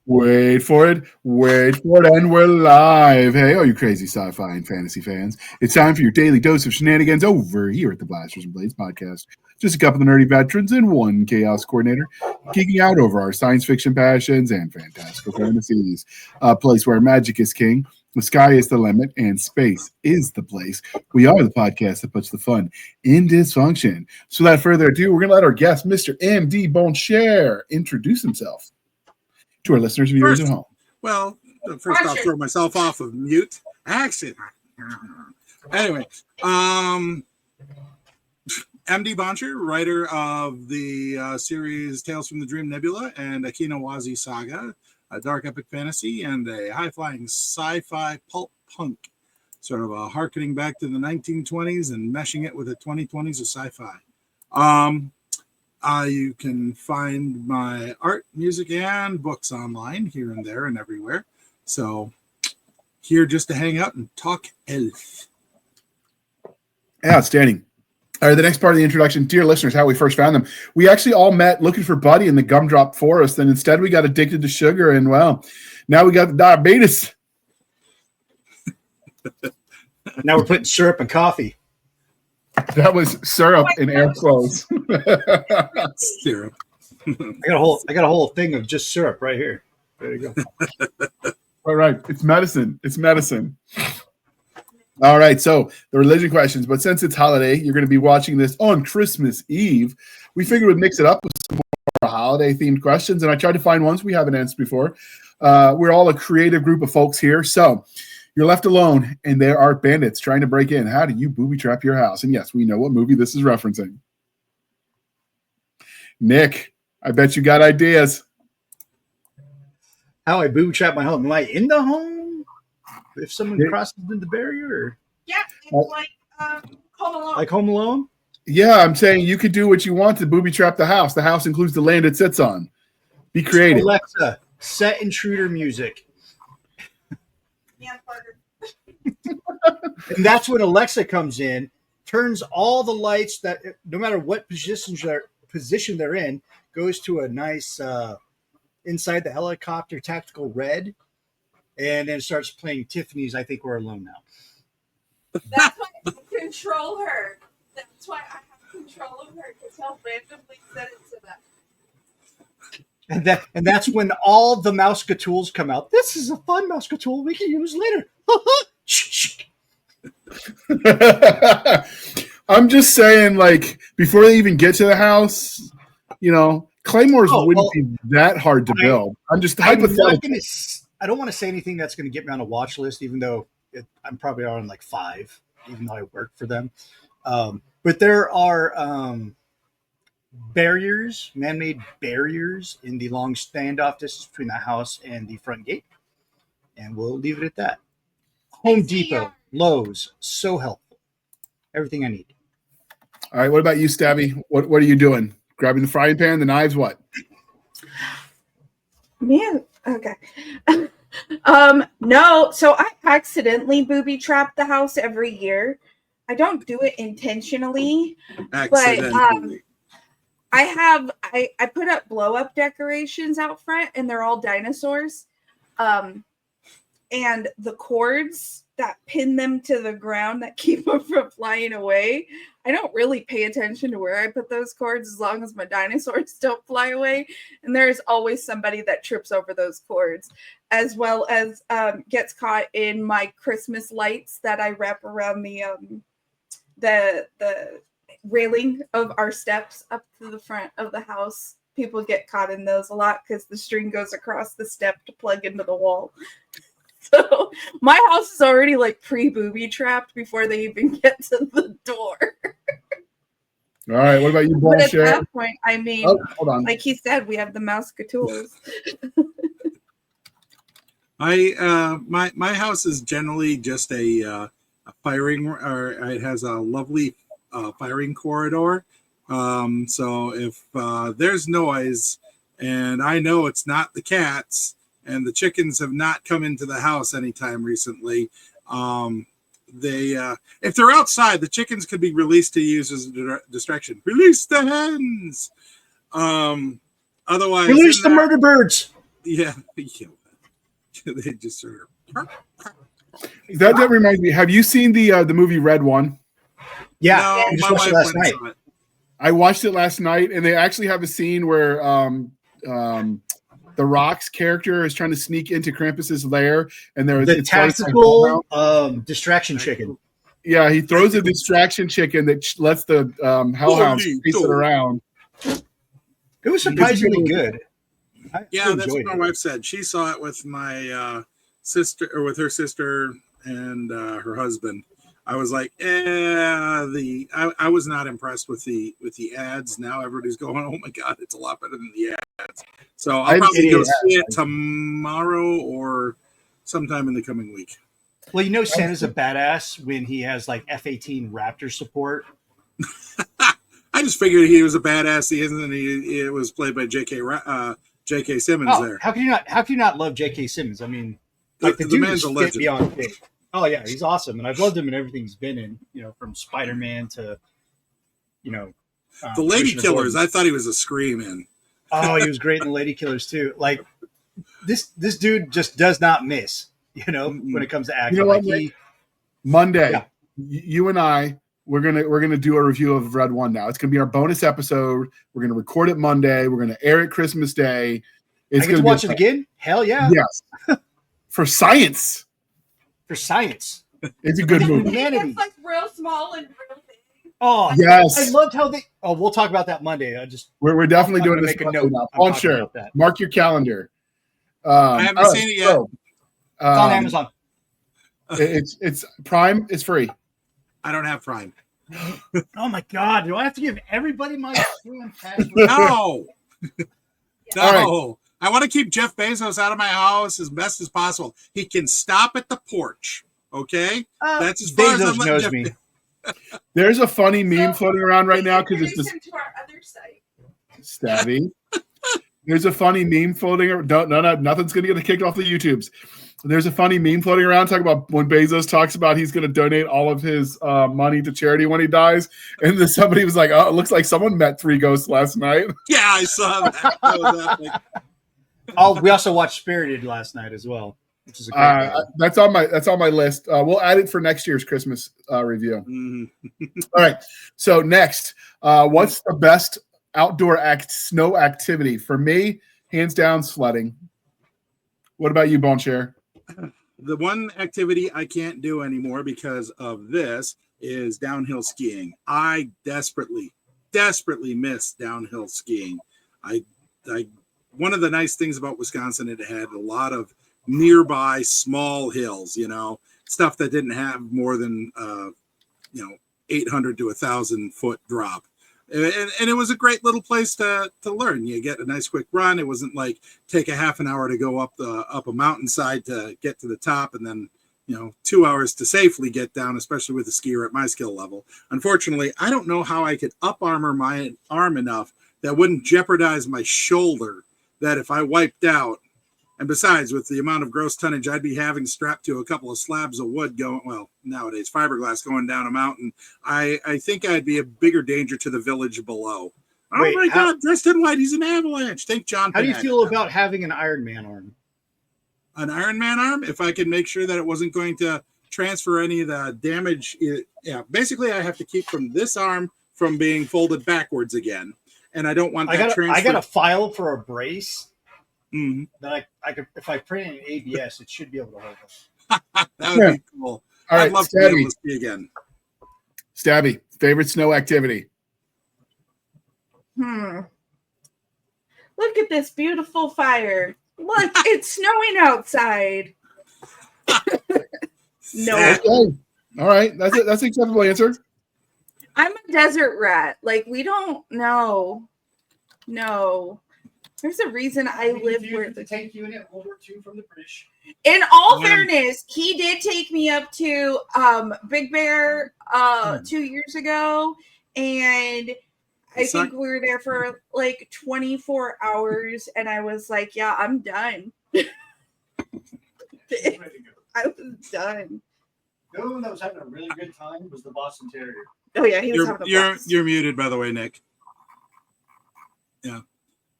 Wait for it. Wait for it. And we're live. Hey, all you crazy sci-fi and fantasy fans. It's time for your daily dose of shenanigans over here at the Blasters and Blades podcast. Just a couple of nerdy veterans and one chaos coordinator geeking out over our science fiction passions and fantastical fantasies. A place where magic is king, the sky is the limit, and space is the place. We are the podcast that puts the fun in dysfunction. So without further ado, we're going to let our guest, Mr. M.D. Boncher, introduce himself to our listeners and viewers at home. Well, first I'll throw myself off of mute. Action. Anyway, M.D. Boncher, writer of the series Tales from the Dream Nebula and Akinawazi Saga, a dark epic fantasy and a high-flying sci-fi pulp punk, sort of a harkening back to the 1920s and meshing it with the 2020s of sci-fi. You can find my art, music, and books online here and there and everywhere. So here just to hang out and talk elf. Outstanding. All right, the next part of the introduction, dear listeners, how we first found them. We actually all met looking for Buddy in the gumdrop forest, and instead we got addicted to sugar, and well, now we got the diabetes. Now we're putting syrup in coffee. That was syrup in air quotes. Syrup. I got a whole thing of just syrup right here. There you go. All right. It's medicine. It's medicine. All right. So the religion questions, but since it's holiday, you're going to be watching this on Christmas Eve. We figured we'd mix it up with some more holiday themed questions. And I tried to find ones we haven't answered before. We're all a creative group of folks here. So you're left alone, and there are bandits trying to break in. How do you booby trap your house? And yes, we know what movie this is referencing. Nick, I bet you got ideas. How I booby trap my home? Am I in the home? If someone crosses the barrier? Or? Yeah, it's like Home Alone. Like Home Alone? Yeah, I'm saying you could do what you want to booby trap the house. The house includes the land it sits on. Be creative. Alexa, set intruder music. Yeah, Parker. And that's when Alexa comes in, turns all the lights that, no matter what position they're in, goes to a nice inside the helicopter tactical red, and then starts playing Tiffany's I Think We're Alone Now. That's why I control her. That's why I have control of her, because he'll randomly set it to that. And that's when all the Mousecatools come out. This is a fun Mousecatool we can use later. I'm just saying, like, before they even get to the house, you know, claymores wouldn't be that hard to build. I'm just hypothetical. I don't want to say anything that's going to get me on a watch list, even though I'm probably on like 5, even though I work for them. But there are barriers, man-made barriers in the long standoff distance between the house and the front gate. And we'll leave it at that. Home Depot, Lowe's, so helpful. Everything I need. All right, what about you, Stabby? What are you doing? Grabbing the frying pan, the knives, what? Man, okay. No, so I accidentally booby trap the house every year. I don't do it intentionally, but I put up blow up decorations out front, and they're all dinosaurs. And the cords that pin them to the ground that keep them from flying away, I don't really pay attention to where I put those cords as long as my dinosaurs don't fly away. And there's always somebody that trips over those cords, as well as gets caught in my Christmas lights that I wrap around the railing of our steps up to the front of the house. People get caught in those a lot because the string goes across the step to plug into the wall. So my house is already like pre-booby trapped before they even get to the door. All right, what about you, But at Boncher? that point, I mean, hold on. like he said, we have the Mousecatools. My house is generally just a firing, or it has a lovely firing corridor. So if there's noise, and I know it's not the cats, and the chickens have not come into the house anytime recently, if they're outside, the chickens could be released to use as a distraction. Release the hens. Otherwise, release the murder birds. Yeah, they just sort of. That reminds me. Have you seen the movie Red One? Yeah, No, I just my watched wife it last went and night. saw it. I watched it last night, and they actually have a scene where the Rock's character is trying to sneak into Krampus's lair, and The it's starting to tactical distraction chicken. Yeah, he throws a distraction chicken that lets the hellhounds chase it around. It was surprisingly good. Yeah, that's what my wife said. She saw it with my sister, or with her sister and her husband. I was like, I was not impressed with the ads. Now everybody's going, oh my god, it's a lot better than the ads. So I'll probably go see it tomorrow or sometime in the coming week. Well, you know, Santa's a badass when he has like F-18 Raptor support. I just figured he was a badass. He isn't. It was played by J.K. Simmons there. How can you not love J.K. Simmons? I mean, like the dude man's is a fit legend. beyond fit. Oh yeah, he's awesome, and I've loved him in everything he's been in. You know, from Spider-Man to, the Lady Killers. I thought he was a scream in. Oh, he was great in the Lady Killers too. Like this dude just does not miss. When it comes to acting. You know what, Monday, you and I, we're gonna do a review of Red One. Now it's gonna be our bonus episode. We're gonna record it Monday. We're gonna air it Christmas Day. I get to watch it again. Hell yeah! Yes, for science. For science, it's a good movie. It's like real small and real big. Oh yes, I loved how they. Oh, we'll talk about that Monday. We're definitely doing this. Make a note. I'm sure. Mark your calendar. I haven't seen it yet. It's on Amazon. It's Prime is free. I don't have Prime. Oh my god! Do I have to give everybody my password? No. Right. I want to keep Jeff Bezos out of my house as best as possible. He can stop at the porch. Okay, that's as far as I'm letting Jeff. Me. There's a funny meme floating around right now because it's this. To our other site. Stabby. There's a funny meme floating around. No, nothing's going to get kicked off the YouTubes. There's a funny meme floating around talking about when Bezos talks about he's going to donate all of his money to charity when he dies. And then somebody was like, oh, it looks like someone met 3 ghosts last night. Yeah, I saw that. That was epic. We also watched Spirited last night as well, which is a great that's on my list. We'll add it for next year's Christmas review. Mm-hmm. All right. So next, what's the best outdoor snow activity? For me, hands down, sledding. What about you, Bone Chair? The one activity I can't do anymore because of this is downhill skiing. I desperately miss downhill skiing. One of the nice things about Wisconsin, it had a lot of nearby small hills, stuff that didn't have more than 800 to 1,000 foot drop. And it was a great little place to learn. You get a nice quick run. It wasn't like take a half an hour to go up a mountainside to get to the top, and then 2 hours to safely get down, especially with a skier at my skill level. Unfortunately, I don't know how I could up armor my arm enough that wouldn't jeopardize my shoulder. That if I wiped out, and besides, with the amount of gross tonnage I'd be having strapped to a couple of slabs of wood nowadays fiberglass going down a mountain, I think I'd be a bigger danger to the village below. Wait, oh my God, dressed in white, he's an avalanche. Thank John. How do you feel about having an Iron Man arm? An Iron Man arm? If I could make sure that it wasn't going to transfer any of the damage. Basically I have to keep from this arm from being folded backwards again. And I don't want that transfer. I got a file for a brace. Mm-hmm. That I could, if I print it in ABS, it should be able to hold it. That would be cool. All right, I'd love to be able to see again. Stabby, favorite snow activity? Look at this beautiful fire. Look, it's snowing outside. No. Okay. All right, that's it. That's an acceptable answer. I'm a desert rat. Like, we don't know. No. There's a reason I live where the tank unit World War II from the British. In all fairness, he did take me up to Big Bear 2 years ago, and I think we were there for like 24 hours, and I was like, yeah, I'm done. I was done. The other one that was having a really good time was the Boston Terrier. Oh yeah, he was having a blast. You're muted, by the way, Nick. Yeah.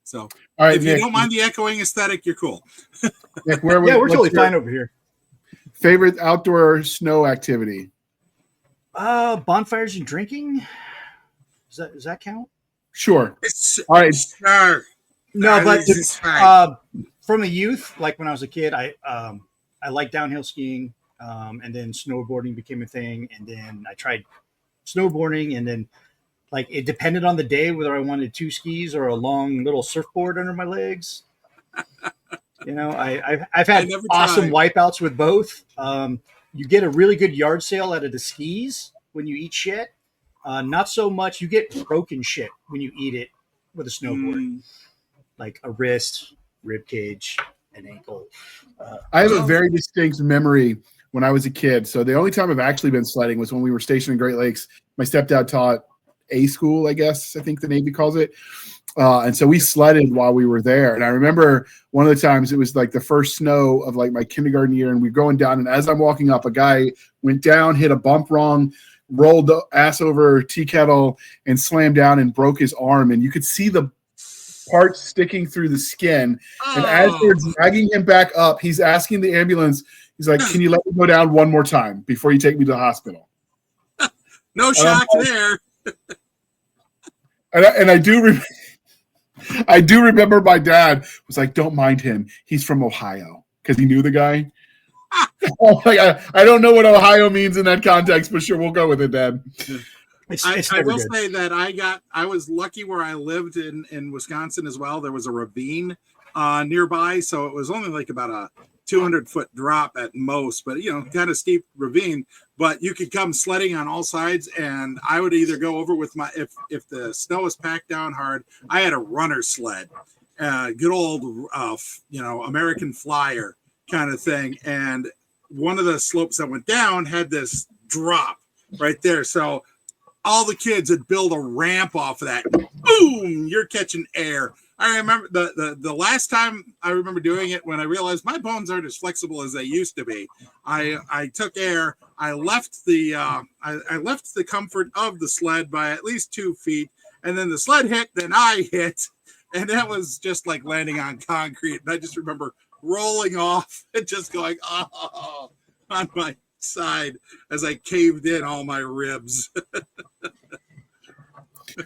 So All right, if you Nick. don't mind the echoing aesthetic, you're cool. Nick, Yeah, we're what's totally your fine over here. favorite outdoor snow activity? Bonfires and drinking. Does that count? Sure. It's All right. sure. No, but This is fine. from a youth, like when I was a kid, I liked downhill skiing, and then snowboarding became a thing, and then I tried snowboarding, and then like it depended on the day whether I wanted 2 skis or a long little surfboard under my legs. You know, I've had never awesome tried. wipeouts with both. You get a really good yard sale out of the skis when you eat shit. Not so much. You get broken shit when you eat it with a snowboard, like a wrist, rib cage, an ankle. I have a very distinct memory when I was a kid. So the only time I've actually been sledding was when we were stationed in Great Lakes. My stepdad taught A school, I guess I think the Navy calls it. And so we sledded while we were there. And I remember one of the times it was like the first snow of like my kindergarten year, and we're going down. And as I'm walking up, a guy went down, hit a bump wrong, rolled the ass over tea kettle, and slammed down and broke his arm. And you could see the parts sticking through the skin. And as they're dragging him back up, he's asking the ambulance, he's like, "Can you let me go down one more time before you take me to the hospital?" No shock there. And I do remember my dad was like, "Don't mind him. He's from Ohio," because he knew the guy. Like, I don't know what Ohio means in that context, but sure, we'll go with it, Dad. I will say that I was lucky where I lived in Wisconsin as well. There was a ravine nearby, so it was only like about a 200-foot drop at most, but kind of steep ravine. But you could come sledding on all sides, and I would either go over with my if the snow was packed down hard. I had a runner sled, good old American Flyer kind of thing, and one of the slopes that went down had this drop right there, so all the kids would build a ramp off of that. Boom! You're catching air. I remember the last time I remember doing it when I realized my bones aren't as flexible as they used to be. I took air. I left the comfort of the sled by at least 2 feet, and then the sled hit. Then I hit, and that was just like landing on concrete. And I just remember rolling off and just going on my side as I caved in all my ribs.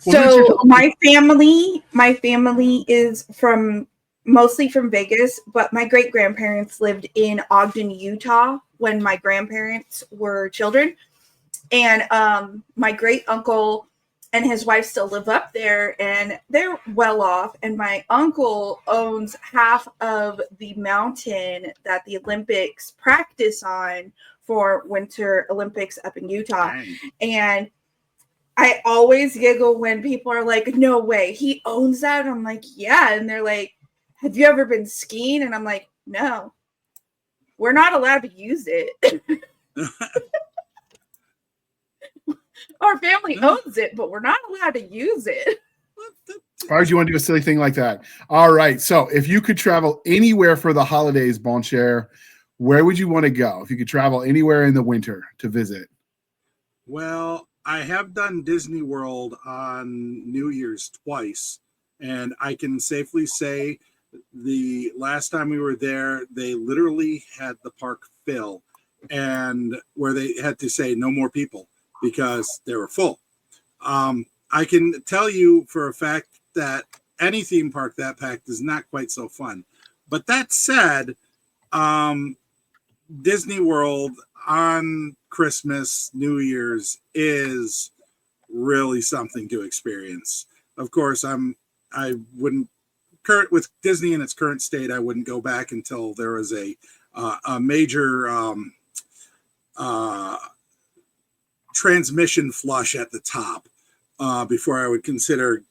So my family is mostly from Vegas, but my great grandparents lived in Ogden, Utah when my grandparents were children. And my great uncle and his wife still live up there, and they're well off. And my uncle owns half of the mountain that the Olympics practice on for Winter Olympics up in Utah. Dang. And I always giggle when people are like, "No way, he owns that." I'm like, "Yeah." And they're like, "Have you ever been skiing?" And I'm like, "No, we're not allowed to use it." Our family owns it, but we're not allowed to use it. Why would you want to do a silly thing like that? All right. So if you could travel anywhere for the holidays, Bon Cher, where would you want to go if you could travel anywhere in the winter to visit? Well, I have done Disney World on New Year's twice, and I can safely say the last time we were there, they literally had the park fill, and where they had to say no more people because they were full. I can tell you for a fact that any theme park that packed is not quite so fun. But that said, Disney World on Christmas, New Year's is really something to experience. Of course, I wouldn't with Disney in its current state, I wouldn't go back until there was a major transmission flush at the top before I would consider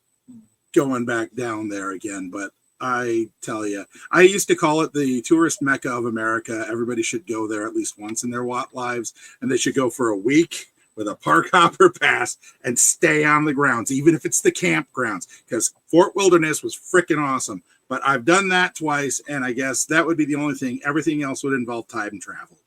going back down there again. But I tell you, I used to call it the tourist mecca of America. Everybody should go there at least once in their lives, and they should go for a week with a park hopper pass and stay on the grounds, even if it's the campgrounds, because Fort Wilderness was freaking awesome. But I've done that twice, and I guess that would be the only thing. Everything else would involve time and travel.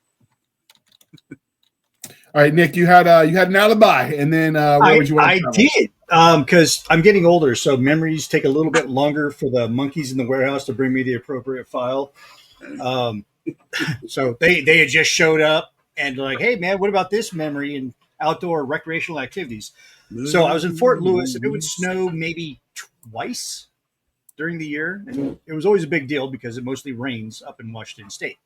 All right, Nick, you had an alibi, and then where would you want to travel? I did. Because I'm getting older, so memories take a little bit longer for the monkeys in the warehouse to bring me the appropriate file. Um, so they had just showed up and like, hey man, what about this memory and outdoor recreational activities? So I was in Fort Lewis, and it would snow maybe twice during the year, and it was always a big deal because it mostly rains up in Washington State.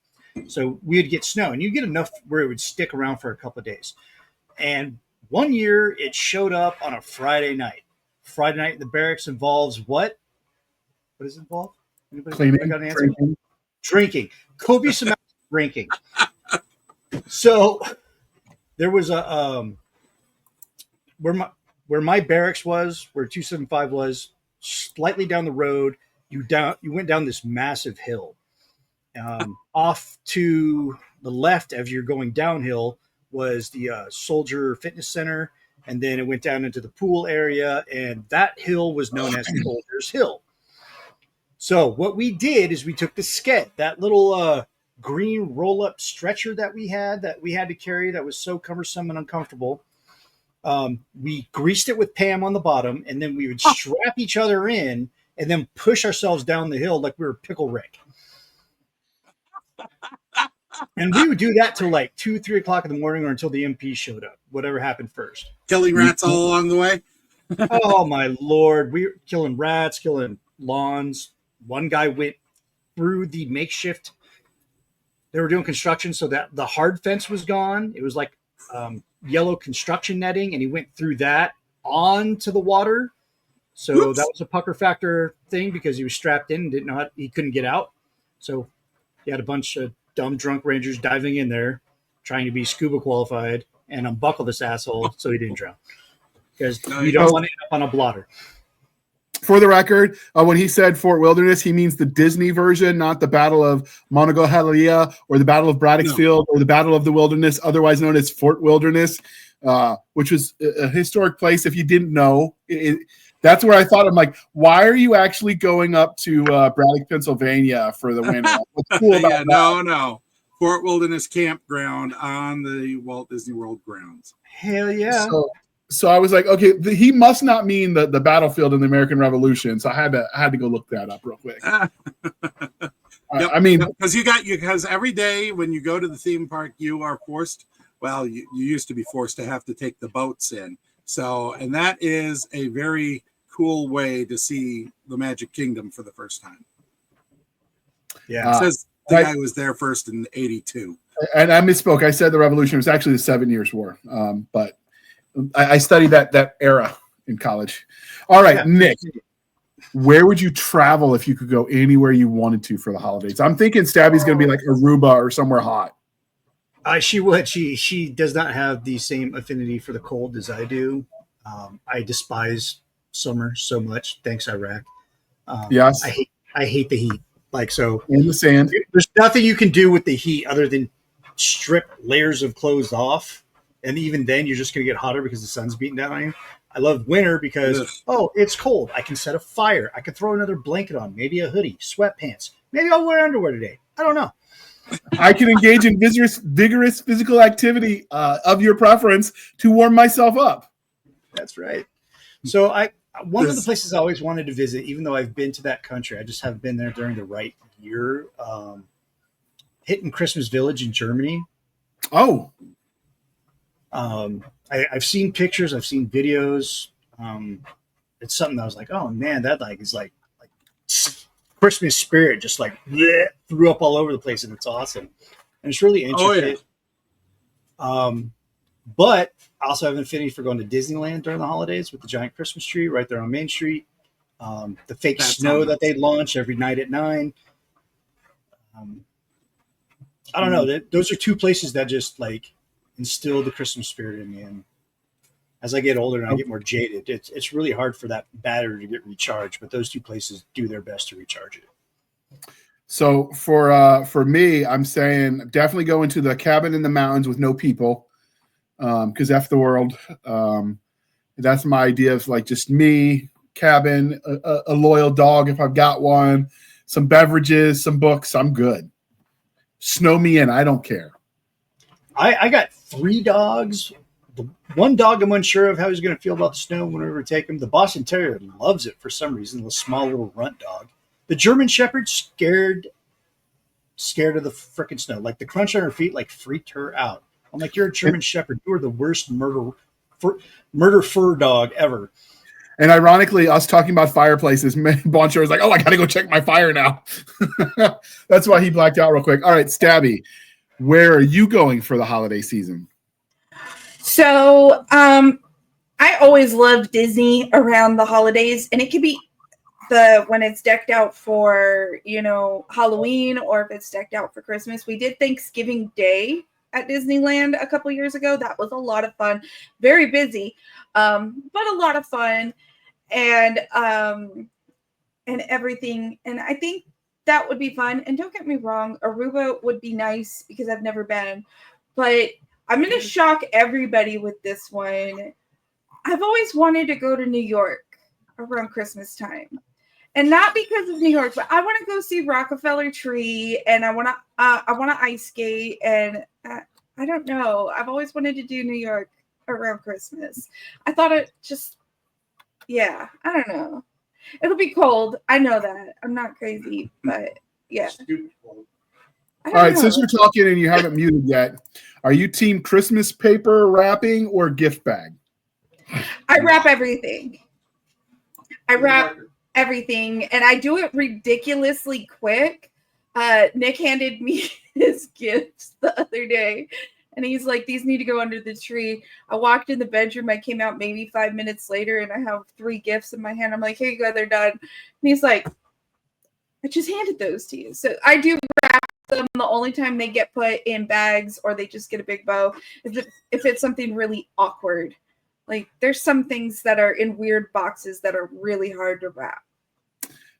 So we'd get snow, and you get enough where it would stick around for a couple of days. And one year it showed up on a Friday night. Friday night in the barracks involves what? What does it involve? Cleaning, got an answer? Drinking. Copious amounts of drinking. So there was a where my barracks was, where 275 was, slightly down the road. You went down this massive hill. Off to the left, as you're going downhill, was the Soldier Fitness Center, and then it went down into the pool area, and that hill was known as Soldier's Hill. So what we did is we took the sked, that little green roll-up stretcher that we had to carry that was so cumbersome and uncomfortable. We greased it with Pam on the bottom, and then we would strap each other in and then push ourselves down the hill like we were Pickle Rick. And we would do that till like 2-3 o'clock in the morning or until the MP showed up, whatever happened first. Killing rats all along the way. Oh my Lord. We were killing rats, killing lawns. One guy went through the makeshift. They were doing construction so that the hard fence was gone. It was like yellow construction netting, and he went through that onto the water. So that was a pucker factor thing because he was strapped in and didn't know he couldn't get out. So he had a bunch of dumb drunk rangers diving in there trying to be scuba qualified and unbuckle this asshole so he didn't drown, because you don't want to end up on a blotter. For the record, when he said Fort Wilderness, he means the Disney version, not the Battle of Monongahela or the Battle of Braddocksfield or the Battle of the Wilderness, otherwise known as Fort Wilderness, which was a historic place. If you didn't know, that's where I thought, I'm like, why are you actually going up to Braddock, Pennsylvania for the winter? What's cool about that? No. Fort Wilderness Campground on the Walt Disney World grounds. Hell yeah. So I was like, okay, he must not mean the battlefield in the American Revolution. So I had to go look that up real quick. I mean, because every day when you go to the theme park, you are forced. Well, you used to be forced to have to take the boats in. So, and that is a very cool way to see the Magic Kingdom for the first time. Yeah, it says the guy was there first in '82. And I misspoke. I said the Revolution was actually the 7 Years' War, but I studied that era in college. All right, Nick, where would you travel if you could go anywhere you wanted to for the holidays? I'm thinking Stabby's going to be like Aruba or somewhere hot. She would. She does not have the same affinity for the cold as I do. I despise summer so much. Thanks, Iraq. Yes, I hate the heat. Like, so in the sand. There's nothing you can do with the heat other than strip layers of clothes off. And even then, you're just going to get hotter because the sun's beating down on you. I love winter because, it's cold. I can set a fire. I can throw another blanket on, maybe a hoodie, sweatpants. Maybe I'll wear underwear today. I don't know. I can engage in vigorous physical activity of your preference to warm myself up. That's right. So one of the places I always wanted to visit, even though I've been to that country, I just haven't been there during the right year, hitting Christmas Village in Germany. Oh. I've seen pictures, I've seen videos. It's something that I was like, oh man, that is like Christmas spirit, just like threw up all over the place, and it's awesome, and it's really intricate. But I also have an affinity for going to Disneyland during the holidays with the giant Christmas tree right there on Main Street. The fake snow that they launch every night at 9. I don't know. Those are two places that just like instill the Christmas spirit in me. And as I get older and I get more jaded, it's really hard for that battery to get recharged. But those two places do their best to recharge it. So for me, I'm saying definitely go into the cabin in the mountains with no people, because F the world. That's my idea of like just me, cabin, a loyal dog if I've got one, some beverages, some books. I'm good. Snow me in. I don't care. I got 3 dogs The one dog I'm unsure of how he's going to feel about the snow whenever we take him. The Boston Terrier loves it for some reason. The small little runt dog. The German Shepherd scared of the frickin' snow. Like the crunch on her feet, like freaked her out. I'm like, you're a German Shepherd. You are the worst murder fur dog ever. And ironically, us talking about fireplaces, Bonchar was like, "Oh, I got to go check my fire now." That's why he blacked out real quick. All right, Stabby, where are you going for the holiday season? So, I always loved Disney around the holidays, and it could be when it's decked out for, Halloween, or if it's decked out for Christmas. We did Thanksgiving Day at Disneyland a couple years ago. That was a lot of fun. Very busy, but a lot of fun, and everything. And I think that would be fun. And don't get me wrong, Aruba would be nice because I've never been, but I'm going to shock everybody with this one. I've always wanted to go to New York around Christmas time. And not because of New York, but I want to go see Rockefeller Tree, and I want to ice skate, and I don't know. I've always wanted to do New York around Christmas. I thought I don't know. It'll be cold. I know that. I'm not crazy, but yeah. All right, since you're talking and you haven't muted yet, are you team Christmas paper wrapping or gift bag? I wrap everything. Everything, and I do it ridiculously quick. Nick handed me his gifts the other day, and he's like, "These need to go under the tree." I walked in the bedroom. I came out maybe 5 minutes later, and I have 3 gifts in my hand. I'm like, "Here you go, they're done." And he's like, "I just handed those to you." So I do wrap them. The only time they get put in bags or they just get a big bow is if it's something really awkward. Like, there's some things that are in weird boxes that are really hard to wrap.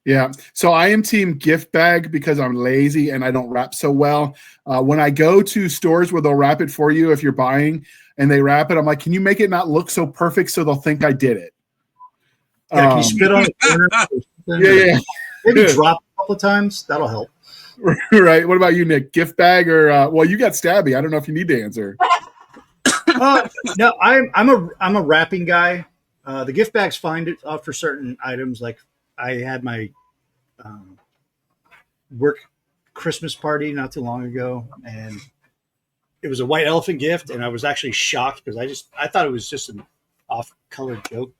Yeah. So I am team gift bag because I'm lazy and I don't wrap so well. When I go to stores where they'll wrap it for you if you're buying and they wrap it, I'm like, can you make it not look so perfect so they'll think I did it? Yeah, can you spit on the corner? Yeah. Maybe drop a couple of times. That'll help. Right. What about you, Nick? Gift bag or well, you got Stabby. I don't know if you need to answer. No, I'm a wrapping guy. The gift bag's fine for certain items. Like I had my work Christmas party not too long ago, and it was a white elephant gift, and I was actually shocked because I thought it was just an off-colored joke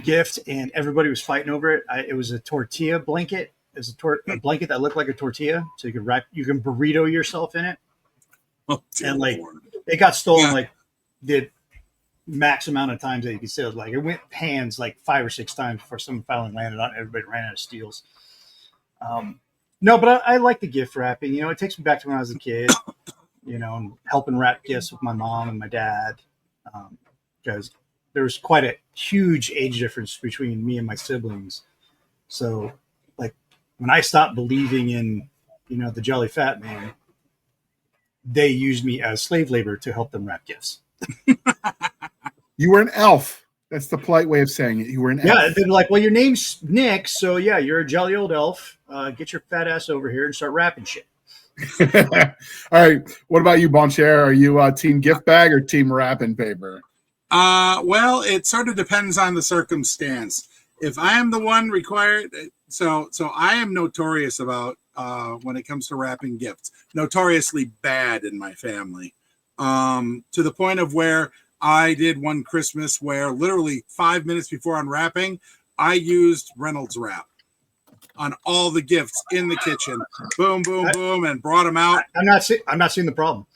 gift, and everybody was fighting over it. It was a tortilla blanket. It was a blanket that looked like a tortilla, so you can burrito yourself in it. Oh, and like it got stolen like the max amount of times that you could say. Like it went hands like 5 or 6 times before someone finally landed on it. Everybody ran out of steals. No, but I like the gift wrapping. It takes me back to when I was a kid. And helping wrap gifts with my mom and my dad, because there was quite a huge age difference between me and my siblings. So, like when I stopped believing in, the Jolly Fat Man, they used me as slave labor to help them wrap gifts. You were an elf. That's the polite way of saying it. You were an elf. Yeah, they're like, well, your name's Nick, so yeah, you're a jolly old elf. Get your fat ass over here and start wrapping shit. All right. What about you, Boncher? Are you team gift bag or team wrapping paper? Well, it sort of depends on the circumstance. If I am the one required, so I am notorious about when it comes to wrapping gifts, notoriously bad in my family, to the point of where I did one Christmas where literally 5 minutes before unwrapping, I used Reynolds wrap on all the gifts in the kitchen. Boom, boom, boom, and brought them out. I'm not seeing the problem.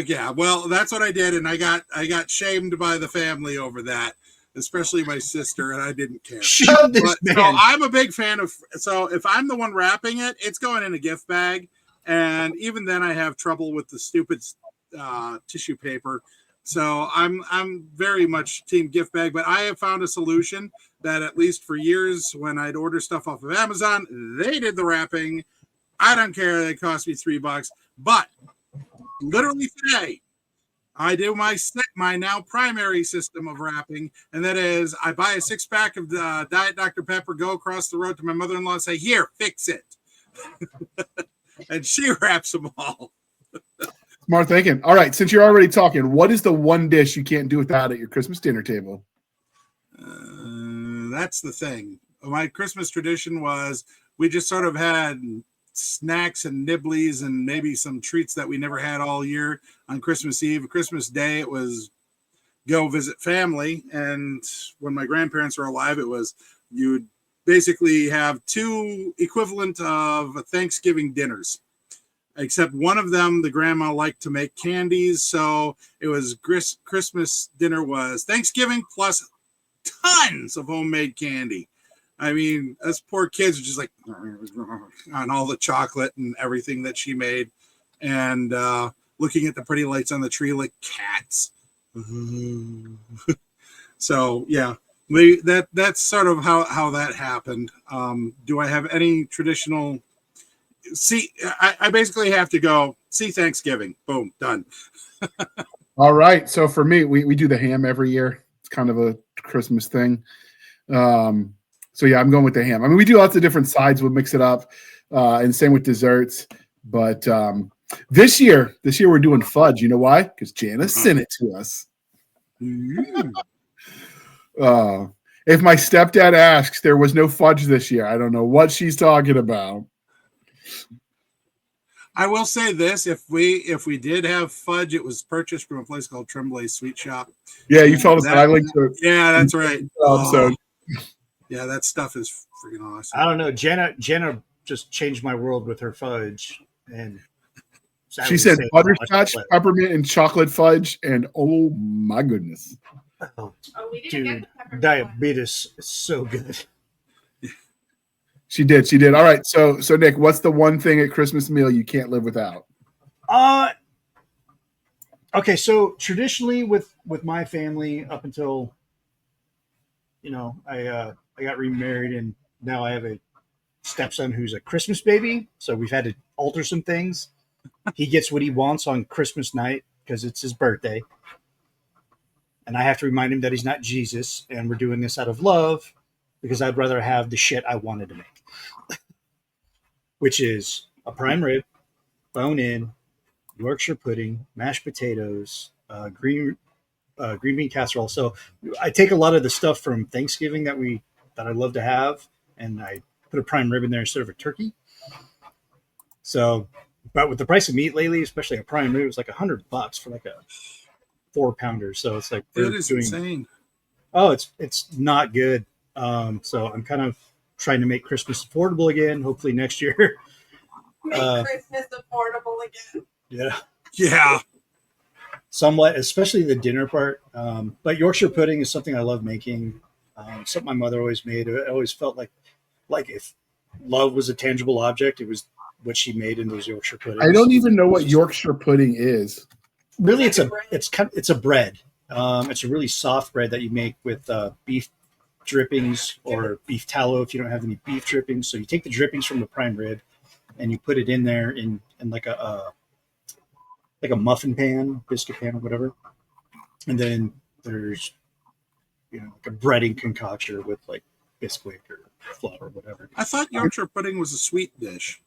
Yeah, well, that's what I did, and I got shamed by the family over that, especially my sister, and I didn't care. Shut this man. So I'm a big fan of. So if I'm the one wrapping it, it's going in a gift bag, and even then, I have trouble with the stupid tissue paper. So I'm very much team gift bag, but I have found a solution that at least for years when I'd order stuff off of Amazon, they did the wrapping. I don't care. It cost me $3, but literally today, I do my now primary system of wrapping, and that is I buy a 6-pack of the Diet Dr. Pepper, go across the road to my mother-in-law and say, "Here, fix it." And she wraps them all. Smart thinking. All right, since you're already talking, what is the one dish you can't do without at your Christmas dinner table? That's the thing. My Christmas tradition was we just sort of had snacks and nibblies and maybe some treats that we never had all year on Christmas Eve. Christmas Day, it was go visit family. And when my grandparents were alive, it was you would basically have two equivalent of Thanksgiving dinners. Except one of them, the grandma liked to make candies. So it was Christmas dinner was Thanksgiving plus tons of homemade candy. I mean, us poor kids are just like on all the chocolate and everything that she made, and looking at the pretty lights on the tree like cats. So yeah, that's sort of how that happened. Do I have any traditional? See, I basically have to go see Thanksgiving. Boom, done. All right. So for me, we do the ham every year. It's kind of a Christmas thing. So yeah, I'm going with the ham. I mean, we do lots of different sides. We'll mix it up, and same with desserts. But this year we're doing fudge. You know why? Because Janice sent it to us. If my stepdad asks, there was no fudge this year. I don't know what she's talking about. I will say this: if we did have fudge, it was purchased from a place called Tremblay's Sweet Shop. Yeah, you told us that. I linked to it. Yeah, that's right. So yeah, that stuff is freaking awesome. I don't know. Jenna just changed my world with her fudge, and she said butterscotch, peppermint, and chocolate fudge, and oh my goodness, we didn't dude, get the peppermint diabetes is so good. She did. All right, so Nick, what's the one thing at Christmas meal you can't live without? Okay, so traditionally with my family, up until I got remarried, and now I have a stepson who's a Christmas baby, so we've had to alter some things. He gets what he wants on Christmas night because it's his birthday, and I have to remind him that he's not Jesus, and we're doing this out of love because I'd rather have the shit I wanted to make, which is a prime rib, bone in, Yorkshire pudding, mashed potatoes, green bean casserole. So I take a lot of the stuff from Thanksgiving that I love to have, and I put a prime rib in there instead of a turkey. So, but with the price of meat lately, especially a prime rib, it's like $100 for like a 4-pounder. So it's like That is insane. Oh, it's not good. So I'm kind of trying to make Christmas affordable again. Hopefully next year. Make Christmas affordable again. Yeah. Somewhat, especially the dinner part. But Yorkshire pudding is something I love making. Something my mother always made. I always felt like if love was a tangible object, it was what she made in those Yorkshire puddings. I don't even know what Yorkshire pudding is. Really, it's a bread. It's a really soft bread that you make with beef drippings or beef tallow if you don't have any beef drippings. So you take the drippings from the prime rib and you put it in there in like a muffin pan, biscuit pan, or whatever. And then there's like a breading concoction with like Bisquick or flour or whatever. I thought Yorkshire pudding was a sweet dish.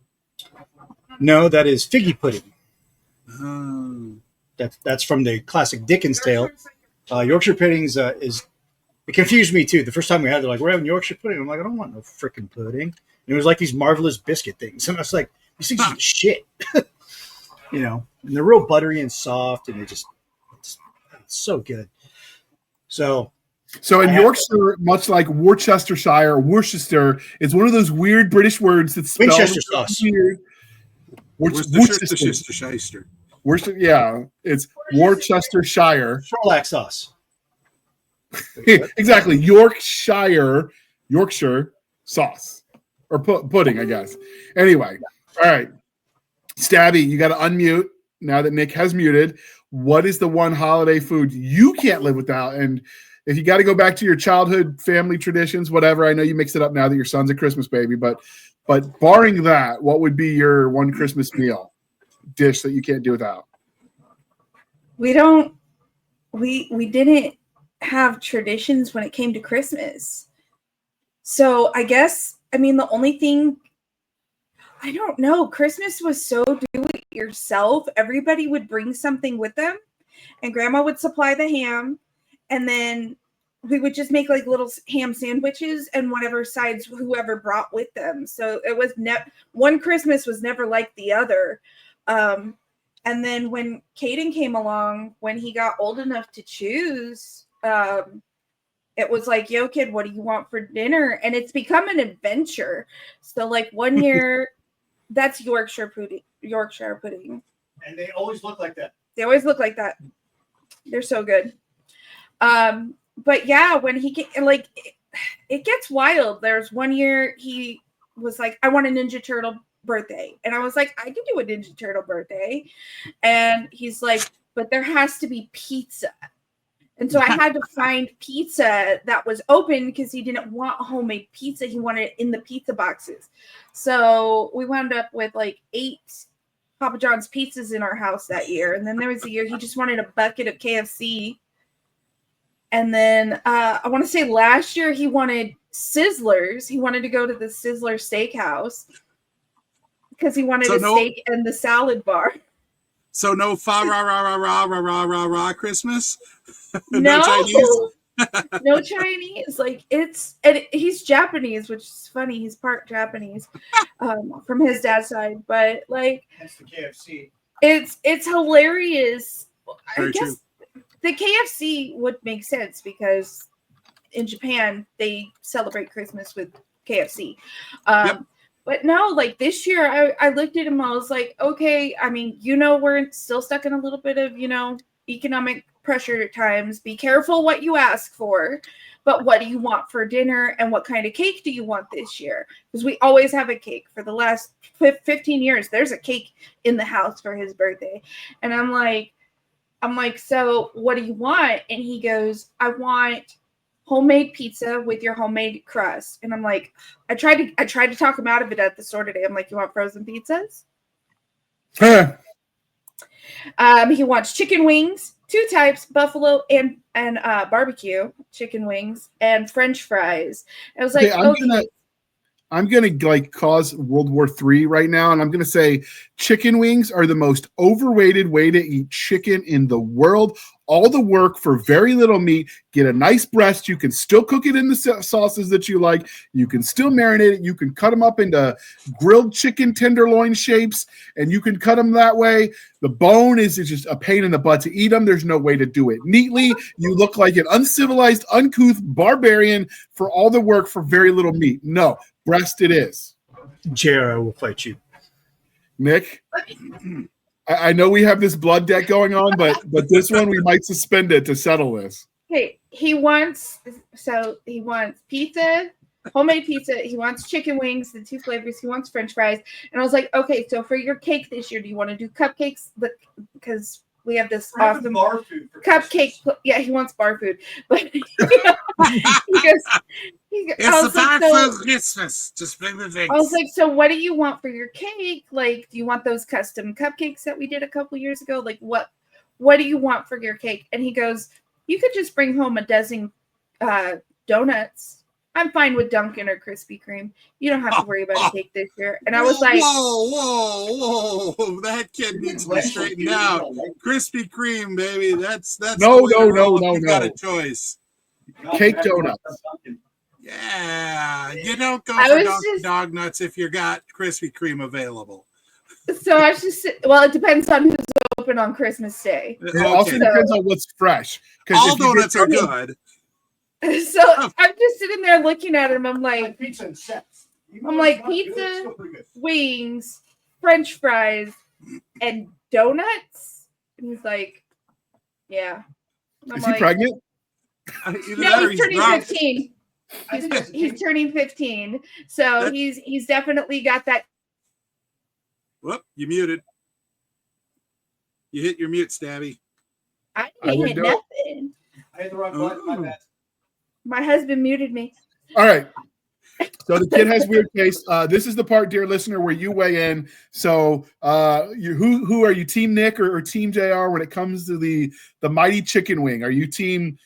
No, that is figgy pudding. Oh. That's from the classic Dickens tale. Yorkshire pudding is it confused me too. The first time we had it, they're like, we're having Yorkshire pudding. I'm like, I don't want no freaking pudding. And it was like these marvelous biscuit things. And I was like, these things are shit. And they're real buttery and soft, and it's so good. So in Yorkshire, much like Worcestershire, Worcester, it's one of those weird British words that's spelled Winchester sauce. Weird. Worcestershire. Worcester, yeah, it's Worcestershire. Sherlock sauce. Exactly, Yorkshire sauce or pudding, I guess. Anyway, all right, Stabby, you got to unmute now that Nick has muted. What is the one holiday food you can't live without? And if you got to go back to your childhood family traditions, whatever, I know you mix it up now that your son's a Christmas baby, but barring that, what would be your one Christmas meal dish that you can't do without? We didn't have traditions when it came to Christmas. So I guess, the only thing, I don't know, Christmas was so dewy yourself. Everybody would bring something with them, and Grandma would supply the ham, and then we would just make like little ham sandwiches and whatever sides whoever brought with them. So it was one Christmas was never like the other. And then when Caden came along, when he got old enough to choose, it was like, yo, kid, what do you want for dinner? And it's become an adventure. So like one year, that's Yorkshire pudding. And they always look like that. They always look like that. They're so good. But yeah, when it gets wild. There's one year he was like, I want a Ninja Turtle birthday. And I was like, I can do a Ninja Turtle birthday. And he's like, but there has to be pizza. And so I had to find pizza that was open because he didn't want homemade pizza. He wanted it in the pizza boxes. So we wound up with like 8 Papa John's pizzas in our house that year. And then there was a year he just wanted a bucket of KFC. And then I want to say last year he wanted Sizzlers. He wanted to go to the Sizzler Steakhouse because he wanted steak and the salad bar. So no fa ra ra ra ra ra ra ra ra Christmas? No Chinese? No Chinese. Like he's Japanese, which is funny. He's part Japanese from his dad's side. But like that's the KFC. It's hilarious. Very I guess true. The KFC would make sense because in Japan they celebrate Christmas with KFC. Yep. But no, like this year I looked at him, I was like, okay, I mean, we're still stuck in a little bit of, economic pressure at times. Be careful what you ask for, but what do you want for dinner and what kind of cake do you want this year? Because we always have a cake for the last 15 years. There's a cake in the house for his birthday. And I'm like, so what do you want? And he goes, I want homemade pizza with your homemade crust. And I'm like, I tried to talk him out of it at the store today. I'm like, you want frozen pizzas? He wants chicken wings, 2 types, buffalo and barbecue chicken wings, and French fries. I was like, I'm gonna like cause World War III right now, and I'm gonna say chicken wings are the most overrated way to eat chicken in the world. All the work for very little meat. Get a nice breast. You can still cook it in the sauces that you like. You can still marinate it. You can cut them up into grilled chicken tenderloin shapes, and you can cut them that way. The bone is just a pain in the butt to eat them. There's no way to do it neatly. You look like an uncivilized, uncouth barbarian for all the work for very little meat. No, breast it is. JR will fight you. Nick? I know we have this blood debt going on, but this one we might suspend it to settle this. Okay, he wants pizza, homemade pizza. He wants chicken wings, the 2 flavors. He wants French fries. And I was like, okay, so for your cake this year, do you want to do cupcakes? Because we have this awesome bar food cupcake. Yeah, he wants bar food, but he goes. It's the bar for Christmas. Just bring the things. I was like, so what do you want for your cake? Like, do you want those custom cupcakes that we did a couple years ago? Like, what do you want for your cake? And he goes, you could just bring home a dozen donuts. I'm fine with Dunkin' or Krispy Kreme. You don't have to worry about a cake this year. And I was like, whoa, that kid needs to be straightened out. Krispy Kreme, baby. That's no. Got a choice. Cake donuts. Yeah, you don't go for dog nuts if you got Krispy Kreme available. So I was just, well, it depends on who's open on Christmas Day. It also depends on what's fresh. All donuts are good. So I'm just sitting there looking at him. I'm like, pizza, wings, French fries, and donuts. And he's like, yeah. Is he pregnant? No, he's turning 15. He's turning 15. So he's definitely got that. Whoop, you muted. You hit your mute, Stabby. I didn't hit nothing. I hit the wrong button, my bad. My husband muted me. All right. So the kid has weird taste. This is the part, dear listener, where you weigh in. So who are you, Team Nick or Team JR when it comes to the mighty chicken wing? Are you team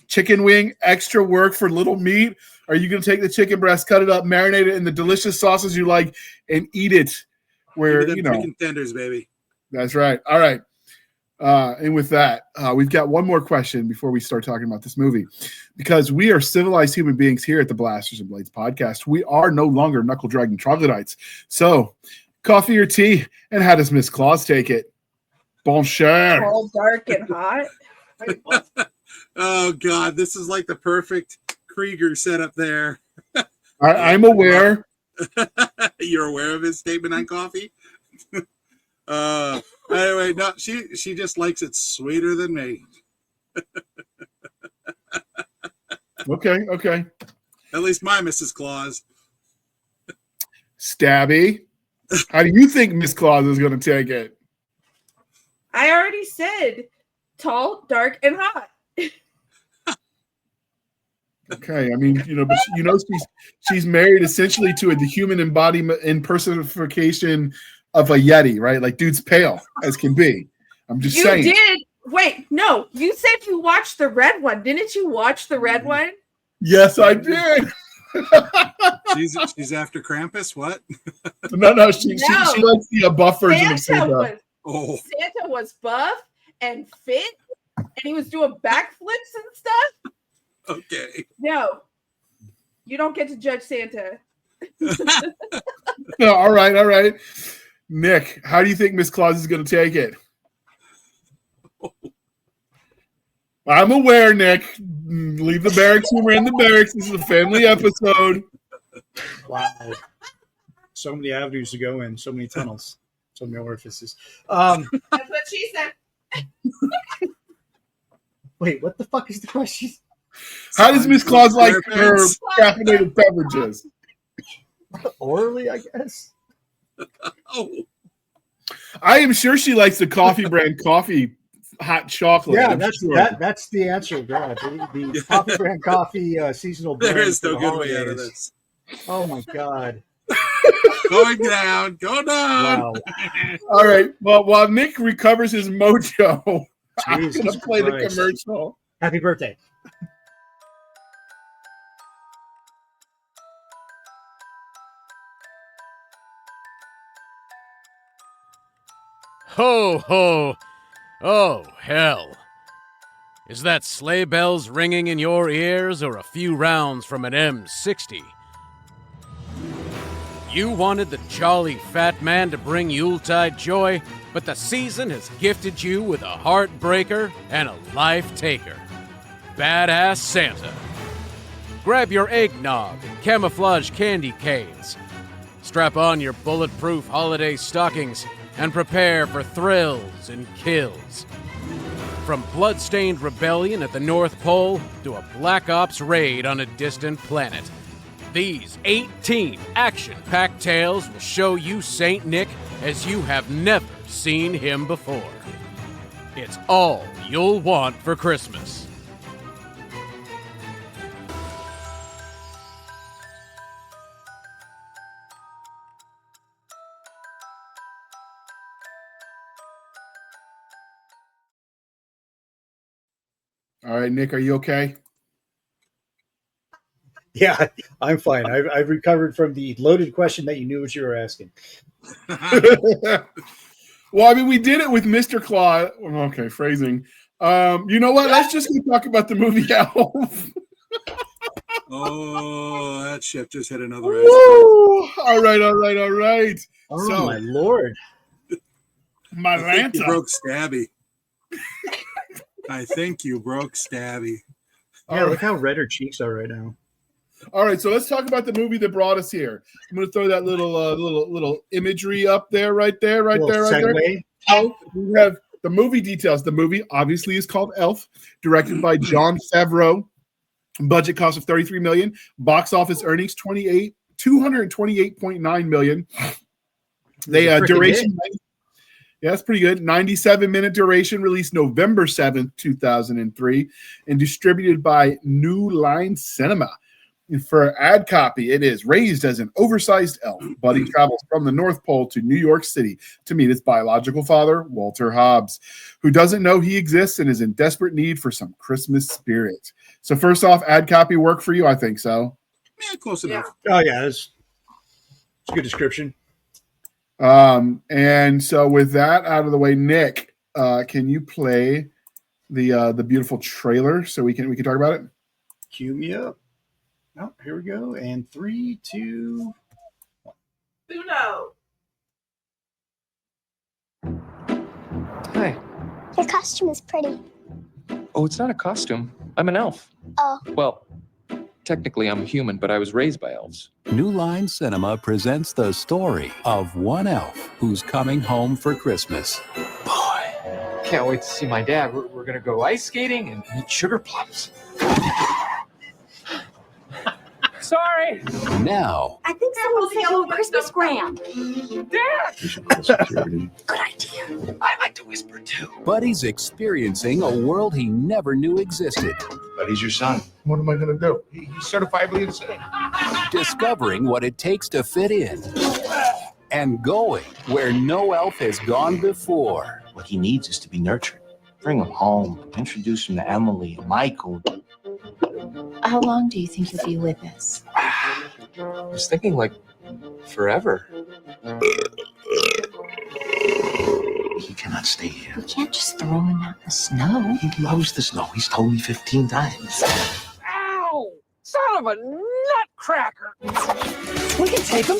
chicken wing, extra work for little meat? Are you going to take the chicken breast, cut it up, marinate it in the delicious sauces you like, and eat it where Give me them chicken tenders, baby. That's right. All right. And with that, we've got one more question before we start talking about this movie, because we are civilized human beings here at the Blasters and Blades podcast. We are no longer knuckle dragging troglodytes. So, coffee or tea, and how does Miss Claus take it? Bon cher. All dark and hot. Wait, what? Oh God, this is like the perfect Krieger setup there. I'm aware. You're aware of his statement on coffee. Anyway, no, she just likes it sweeter than me. Okay. At least my Mrs. Claus. Stabby, how do you think Miss Claus is going to take it? I already said tall, dark, and hot. Okay, I mean, but she's married essentially to the human embodiment and personification of a Yeti, right? Like, dude's pale as can be. I'm just saying. You did. Wait, no. You said you watched the red one. Didn't you watch the red one? Yes, I did. She's after Krampus. What? No. She likes the buff version of Santa. Santa was buff and fit, and he was doing backflips and stuff. Okay. No, you don't get to judge Santa. No, all right. Nick, how do you think Miss Claus is going to take it? I'm aware, Nick. Leave the barracks when we're in the barracks. This is a family episode. Wow. So many avenues to go in, so many tunnels, so many orifices. That's what she said. Wait, what the fuck is the question? How does Miss Claus like her caffeinated beverages? Orally, I guess. Oh. I am sure she likes the coffee brand coffee hot chocolate. Yeah, that's the answer. God, the coffee brand coffee seasonal blend. There is no good way out of this. Oh my God. Going down. Wow. All right. Well, while Nick recovers his mojo, I'm going to play Christ. the commercial. Happy birthday. Ho, ho! Oh, hell. Is that sleigh bells ringing in your ears or a few rounds from an M60? You wanted the jolly fat man to bring Yuletide joy, but the season has gifted you with a heartbreaker and a life taker. Badass Santa. Grab your eggnog and camouflage candy canes. Strap on your bulletproof holiday stockings and prepare for thrills and kills. From blood-stained rebellion at the North Pole to a Black Ops raid on a distant planet, these 18 action-packed tales will show you Saint Nick as you have never seen him before. It's all you'll want for Christmas. All right, Nick, are you okay? Yeah, I'm fine. I've recovered from the loaded question that you knew what you were asking. Well, I mean, we did it with Mr. Claus. Okay, phrasing. You know what? Let's just talk about the movie Elf. Oh, that ship just hit another iceberg. All right. Oh, So, my Lord. my I think you Lanta. broke Stabby. I think you broke Stabby. Yeah, look how red her cheeks are right now. All right, so let's talk about the movie that brought us here. I'm going to throw that little imagery up there, right there. Segue. Oh, we have the movie details. The movie obviously is called Elf, directed by Jon Favreau. Budget cost of $33 million. Box office earnings $228.9 million. They duration. Yeah, that's pretty good. 97-minute duration, released November 7th, 2003, and distributed by New Line Cinema. And for ad copy, it is raised as an oversized elf. Buddy travels from the North Pole to New York City to meet his biological father, Walter Hobbs, who doesn't know he exists and is in desperate need for some Christmas spirit. So first off, ad copy work for you? I think so. Yeah, close enough. Oh, yeah, it's a good description. And so with that out of the way, Nick, can you play the beautiful trailer so we can talk about it? Cue me up. Oh, here we go. And 3, 2. Uno. Hi. Your costume is pretty. Oh, it's not a costume. I'm an elf. Oh. Well, technically I'm a human, but I was raised by elves. New Line Cinema presents the story of one elf who's coming home for Christmas. Boy, can't wait to see my dad. We're gonna go ice skating and eat sugar plums. Sorry. Now, I think someone sent you a Christmas gram. Dad! Good idea. I like to whisper too. Buddy's experiencing a world he never knew existed. But he's your son. What am I going to do? He's certifiably insane. Discovering what it takes to fit in. And going where no elf has gone before. What he needs is to be nurtured. Bring him home. Introduce him to Emily and Michael. How long do you think you'll be with us? I was thinking like forever. He cannot stay here. We can't just throw him out in the snow. He loves the snow. He's told me 15 times. Ow! Son of a nutcracker! We can take him.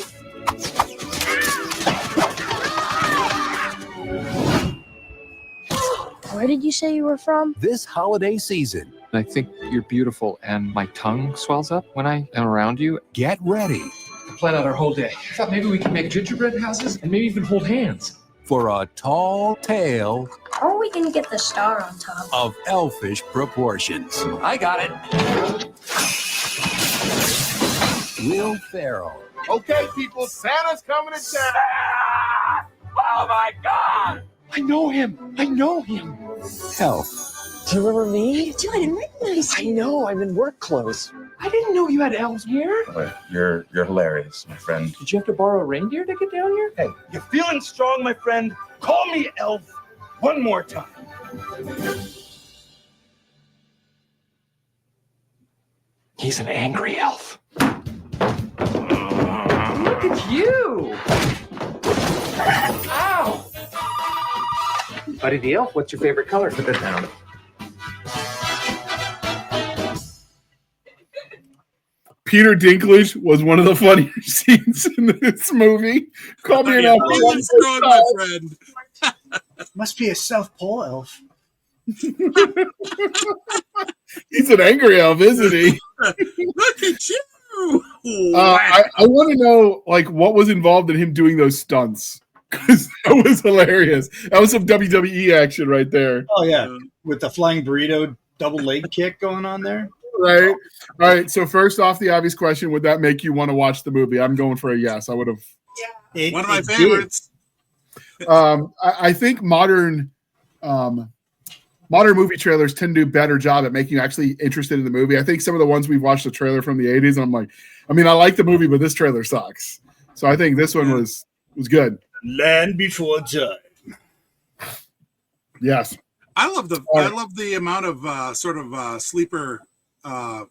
Where did you say you were from? This holiday season, I think you're beautiful, and my tongue swells up when I am around you. get ready I plan out our whole day. I thought maybe we could make gingerbread houses and maybe even hold hands. for a tall tale How are we going to get the star on top? of elfish proportions. I got it. Will Ferrell, Okay, people, Santa's coming to town. Oh my God! I know him. I know him. Elf, Do you remember me? Do I didn't recognize I you. know, I'm in work clothes. I didn't know you had elves here. You're hilarious, my friend. Did you have to borrow a reindeer to get down here? Hey, you feeling strong, my friend? Call me Elf one more time. He's an angry elf. Look at you! Ow! Buddy the elf, what's your favorite color? Put that down. Peter Dinklage was one of the funnier scenes in this movie. Call me an elf. Feeling strong, my friend. Must be a South Pole elf. He's an angry elf, isn't he? Look at you. I want to know, like, what was involved in him doing those stunts, because that was hilarious. That was some WWE action right there. Oh, yeah. With the flying burrito double leg kick going on there. Right. All right. So first off, the obvious question: would that make you want to watch the movie? I'm going for a yes. I would have. One of my It did. favorites. I think modern movie trailers tend to do a better job at making you actually interested in the movie. I think some of the ones we've watched the trailer from the 80s, and I'm like, I mean, I like the movie, but this trailer sucks. So I think this one was good. Land Before Time. Yes. I love the amount of sleeper what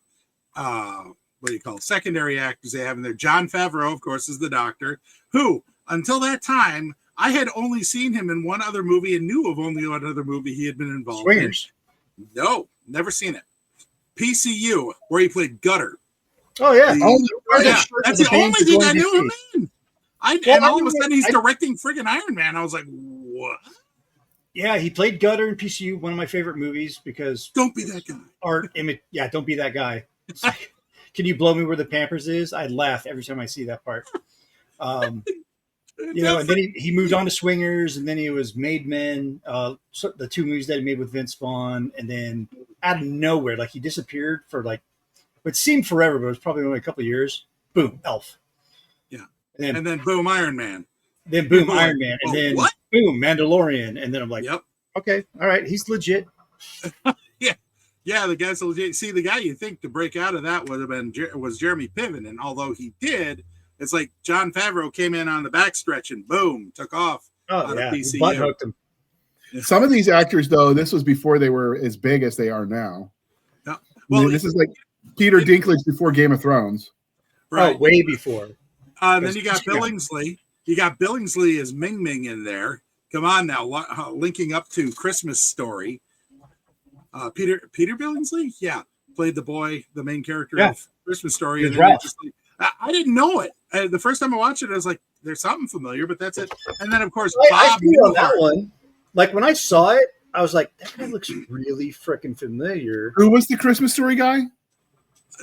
do you call it? Secondary actors they have in there. Jon Favreau, of course, is the Doctor, who until that time I had only seen him in one other movie and knew of only one other movie he had been involved Swingers. in. No, never seen it. PCU, where he played Gutter. Oh, yeah. Yeah, that's the only thing I knew him in. And all of a sudden he's directing friggin' Iron Man. I was like, what? Yeah, he played Gutter in PCU, one of my favorite movies, because Don't be that guy. don't be that guy. It's like, can you blow me where the Pampers is? I laugh every time I see that part. And then he moved on to Swingers, and then he was Made Men, so the two movies that he made with Vince Vaughn, and then out of nowhere, like he disappeared for like what seemed forever, but it was probably only a couple of years. Boom, Elf. Yeah. And then boom, Iron Man. then boom, Iron Man, and then what? boom, Mandalorian, and then I'm like, Yep. okay, all right, he's legit. Yeah, the guy's legit. See, the guy you think to break out of that would have been was Jeremy Piven, and although he did, it's like Jon Favreau came in on the backstretch and boom, took off. Oh out yeah, of he PCU. butt hooked him. Some of these actors, though, this was before they were as big as they are now. Yeah. I Well, mean, this is like Peter Dinklage before Game of Thrones. right. Oh, way before. Then you got Yeah. Billingsley. You got Billingsley as Ming Ming in there. Come on now, linking up to Christmas Story. Peter Billingsley, yeah, played the main character of Christmas Story, and then I didn't know it. The first time I watched it, I was like, "There's something familiar," but that's it. And then, of course, Bob on that one. Like when I saw it, I was like, "That guy looks really freaking familiar." Who was the Christmas Story guy?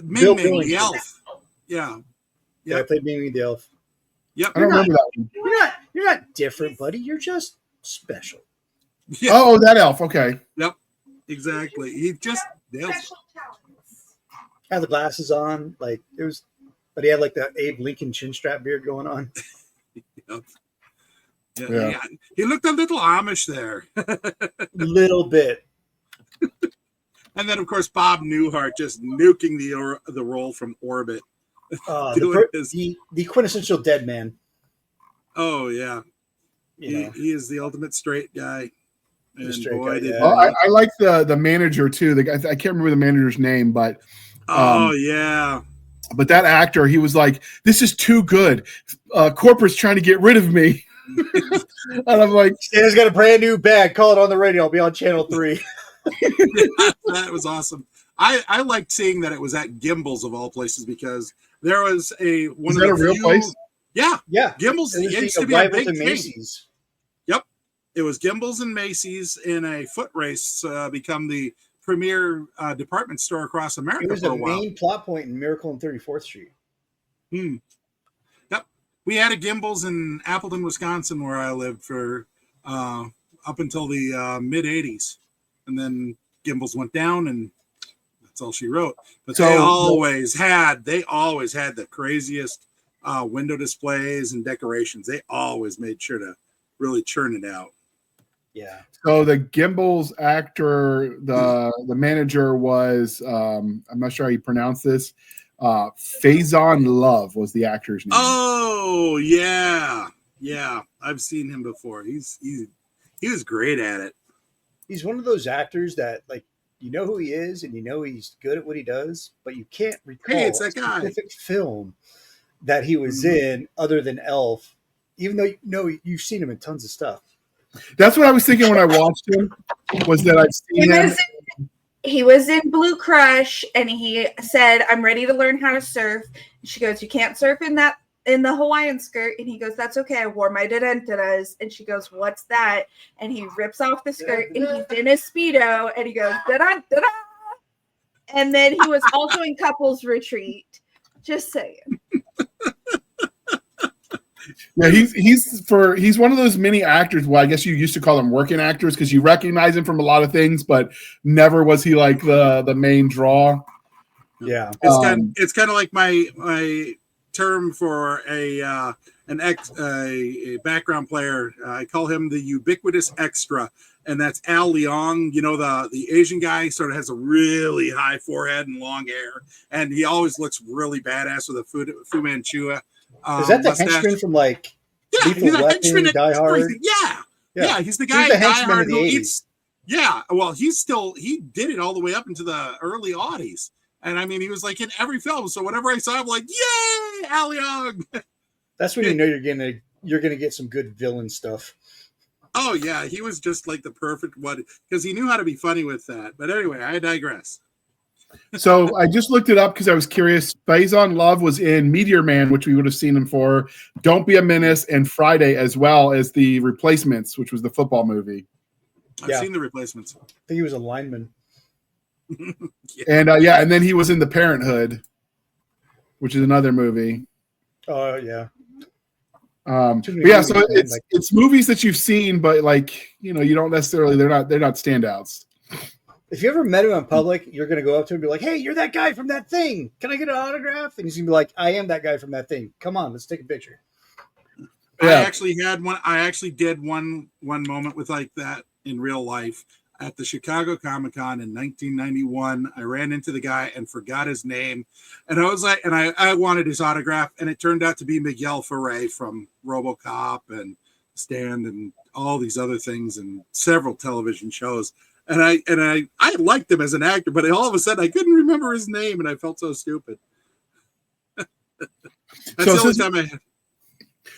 Ming Ming, the elf. Yeah, I played Ming Ming the elf. Yep, I don't remember that one. You're not different, buddy. You're just special. Yeah. Oh, that elf. Okay. Yep. Exactly. He just nails had the glasses on, like it was, but he had like that Abe Lincoln chin strap beard going on. Yep. Yeah. He looked a little Amish there. Little bit. And then, of course, Bob Newhart just nuking the role from orbit. The quintessential dead man. Oh yeah, he is the ultimate straight guy. And boy, I like the manager too. The guy, I can't remember the manager's name, but yeah. But that actor, he was like, "This is too good. Corporate's trying to get rid of me." And I'm like, "Santa's got a brand new bag. Call it on the radio. I'll be on Channel 3." That was awesome. I liked seeing that it was at Gimbel's of all places, because there was a real place? Yeah. Gimbel's. It used to be a big Macy's. Yep. It was Gimbel's and Macy's in a foot race, become the premier department store across America. It was for a the while. main plot point in Miracle on 34th Street. Yep. We had a Gimbel's in Appleton, Wisconsin, where I lived for up until the mid 80s, and then Gimbel's went down, and that's all she wrote. But they always had the craziest window displays and decorations. They always made sure to really churn it out. Yeah. So the Gimbel's actor, the manager was I'm not sure how you pronounce this. Faison Love was the actor's name. Oh yeah. I've seen him before. He was great at it. He's one of those actors that, like, you know who he is and you know he's good at what he does, but you can't recall it's that guy. a specific film that he was in other than Elf, even though you know you've seen him in tons of stuff. That's what I was thinking when I watched him, was that I've seen him. He was in Blue Crush, and he said, "I'm ready to learn how to surf." And she goes, "You can't surf in the Hawaiian skirt." And he goes, "That's okay. I wore my dentadras." And she goes, "What's that?" And he rips off the skirt, and he's in a Speedo, and he goes, "Da-da, da-da." And then he was also in Couples Retreat. Just saying. Yeah, he's one of those mini actors. Well, I guess you used to call them working actors, because you recognize him from a lot of things, but never was he like the main draw. Yeah, it's kind of like my term for a background player. I call him the ubiquitous extra, and that's Al Leong. You know, the Asian guy sort of has a really high forehead and long hair, and he always looks really badass with a Fu Manchu. Is that the henchman from like he's a henchman Die Hard? Yeah, he's the guy in Die Hard who eats. Yeah, well, he did it all the way up into the early aughties, and I mean, he was like in every film. So whenever I saw him, like, yay, Al Leong. That's when you know you're gonna get some good villain stuff. Oh yeah, he was just like the perfect one, because he knew how to be funny with that. But anyway, I digress. So I just looked it up because I was curious. Faison Love was in Meteor Man, which we would have seen him for, Don't Be a Menace, and Friday, as well as The Replacements, which was the football movie. I've seen The Replacements. I think he was a lineman. And and then he was in The Parenthood, which is another movie. Oh yeah. So it's movies that you've seen, but like, you know, you don't necessarily they're not standouts. If you ever met him in public, you're going to go up to him and be like, "Hey, you're that guy from that thing. Can I get an autograph?" And he's going to be like, "I am that guy from that thing. Come on, let's take a picture." Yeah. I actually had one. I actually did one moment with like that in real life at the Chicago Comic-Con in 1991. I ran into the guy and forgot his name. And I was like, and I wanted his autograph, and it turned out to be Miguel Ferrell from RoboCop and Stand and all these other things and several television shows. And I liked him as an actor, but all of a sudden I couldn't remember his name, and I felt so stupid. That's the only time I had.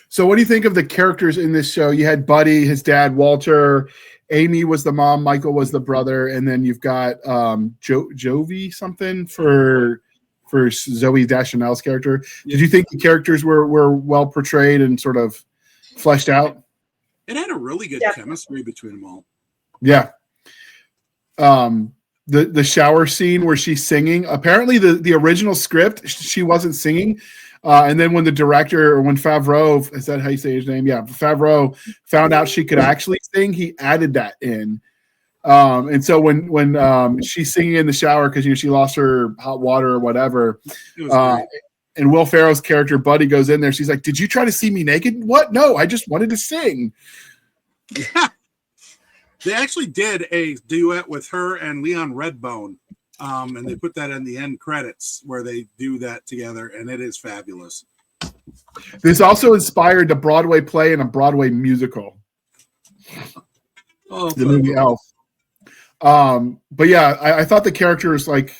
So, what do you think of the characters in this show? You had Buddy, his dad, Walter. Amy was the mom. Michael was the brother, and then you've got Jovi something for Zoe Deschanel's character. Did you think the characters were well portrayed and sort of fleshed out? It had a really good chemistry between them all. Yeah. The shower scene where she's singing. Apparently, the original script she wasn't singing. And then when the director, or when Favreau, is that how you say his name? Yeah, Favreau found out she could actually sing, he added that in. And so when she's singing in the shower because she lost her hot water or whatever, and Will Ferrell's character Buddy goes in there, she's like, "Did you try to see me naked? What? No, I just wanted to sing." Yeah. They actually did a duet with her and Leon Redbone. And they put that in the end credits where they do that together, and it is fabulous. This also inspired a Broadway play and a Broadway musical. The movie Elf. But yeah, I thought the characters, like,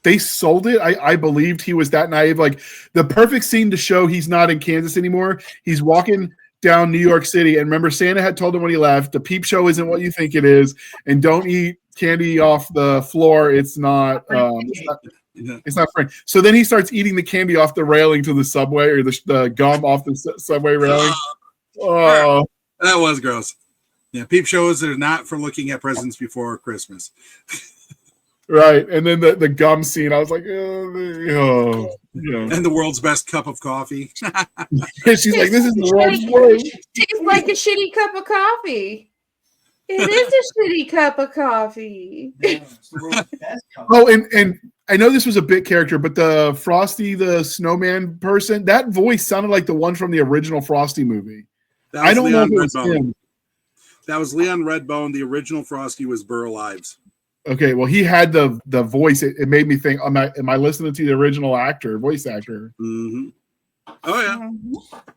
they sold it. I believed he was that naive. Like, the perfect scene to show he's not in Kansas anymore. He's walking down New York City, and remember, Santa had told him when he left, the peep show isn't what you think it is, and don't eat candy off the floor. It's not free. So then he starts eating the candy off the railing to the subway, or the gum off the subway railing. Oh, that was gross. Yeah, peep shows are not for looking at presents before Christmas. Right, and then the gum scene, I was like, oh. And the world's best cup of coffee. She's like, this is the world's worst. Tastes like a shitty cup of coffee. It is a shitty cup of coffee. Oh, and I know this was a bit character, but the Frosty the Snowman person, that voice sounded like the one from the original Frosty movie. I don't know if it was him. That was Leon Redbone. The original Frosty was Burl Ives. Okay, well, he had the voice. It made me think, am I listening to the original voice actor? Mm-hmm. Oh,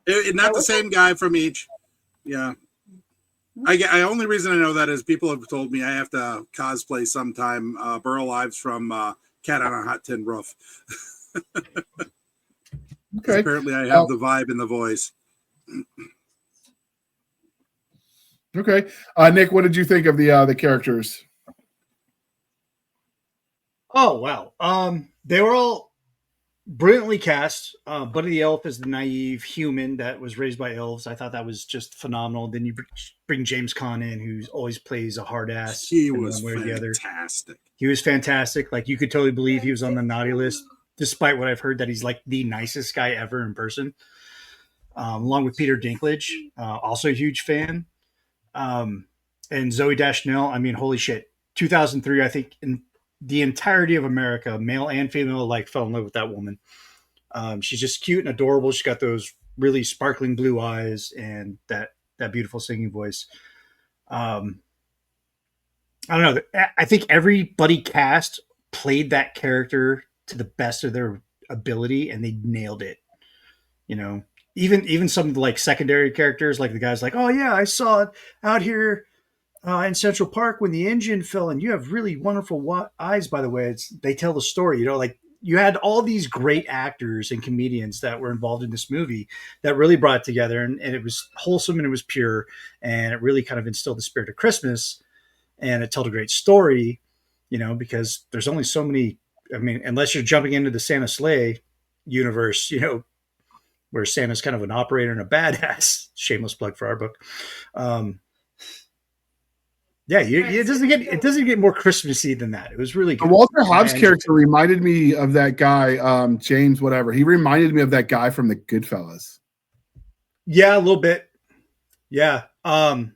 yeah. Not the same guy from each. Yeah. I only reason I know that is people have told me I have to cosplay sometime Burl Ives from Cat on a Hot Tin Roof. Okay. Apparently I have the vibe and the voice. Okay. Nick, what did you think of the characters? Oh, wow. They were all brilliantly cast. Buddy the Elf is the naive human that was raised by elves. I thought that was just phenomenal. Then you bring James Caan in, who always plays a hard ass. He was fantastic. He was fantastic. Like, you could totally believe he was on the naughty list, despite what I've heard that he's like the nicest guy ever in person. Along with Peter Dinklage, also a huge fan. And Zoe Deschanel, I mean, holy shit. 2003, I think, in the entirety of America, male and female alike, fell in love with that woman. She's just cute and adorable. She's got those really sparkling blue eyes and that beautiful singing voice. I don't know. I think everybody cast played that character to the best of their ability, and they nailed it. You know, even some of the like secondary characters, like the guys like, oh yeah, I saw it out here in Central Park when the engine fell, and you have really wonderful eyes, by the way. They tell the story, you know, like you had all these great actors and comedians that were involved in this movie that really brought it together, and it was wholesome and it was pure, and it really kind of instilled the spirit of Christmas, and it told a great story, you know, because there's only so many, I mean, unless you're jumping into the Santa sleigh universe, you know, where Santa's kind of an operator and a badass, shameless plug for our book. Yeah, it doesn't get more Christmassy than that. It was really good. Walter Hobbs character reminded me of that guy, James, whatever. He reminded me of that guy from the Goodfellas. Yeah, a little bit. Yeah. Well,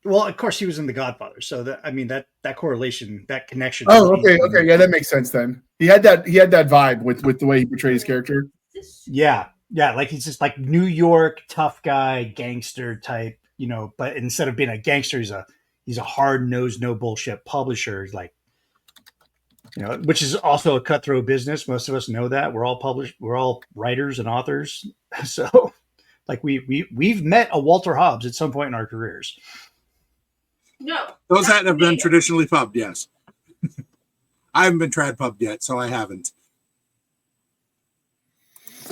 of course, he was in The Godfather, so that correlation, that connection. Oh, okay, yeah, that makes sense then. He had that vibe with the way he portrayed his character. Yeah, like he's just like New York tough guy, gangster type, you know. But instead of being a gangster, he's a hard-nosed, no bullshit publisher, like, you know, which is also a cutthroat business. Most of us know that. We're all writers and authors. So, like, we've met a Walter Hobbs at some point in our careers. No. Those that have been traditionally pubbed, yes. I haven't been trad pubbed yet, so I haven't.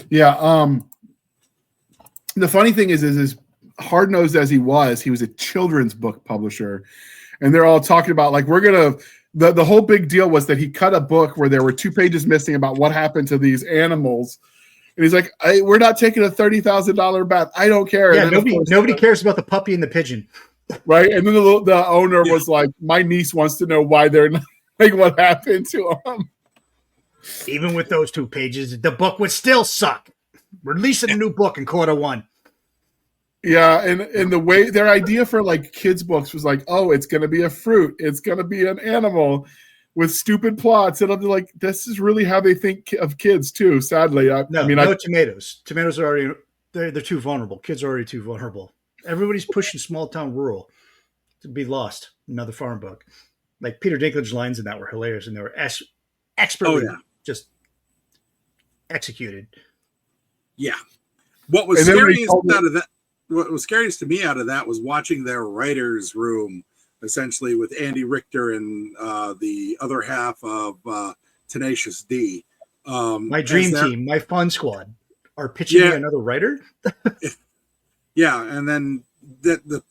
Yeah. the funny thing is as hard nosed as he was a children's book publisher, and they're all talking about like we're gonna. The whole big deal was that he cut a book where there were 2 pages missing about what happened to these animals. And he's like, we're not taking a $30,000 bath. I don't care. Yeah, nobody cares about the puppy and the pigeon. Right. And then the owner was like, my niece wants to know why they're not, like, what happened to them. Even with those 2 pages, the book would still suck. Releasing a new book in Q1. Yeah, and the way their idea for like kids books was like, oh, it's gonna be a fruit, it's gonna be an animal with stupid plots. And I'll be like, this is really how they think of kids too. Sadly, no tomatoes. Tomatoes are already they're too vulnerable. Kids are already too vulnerable. Everybody's pushing small town rural to be lost. Another farm book, like Peter Dinklage lines in that were hilarious, and they were expertly just executed. Yeah, what was scariest out of that? What was scariest to me out of that was watching their writer's room, essentially with Andy Richter and the other half of Tenacious D. My dream team, my fun squad, are pitching me another writer. Yeah, and then the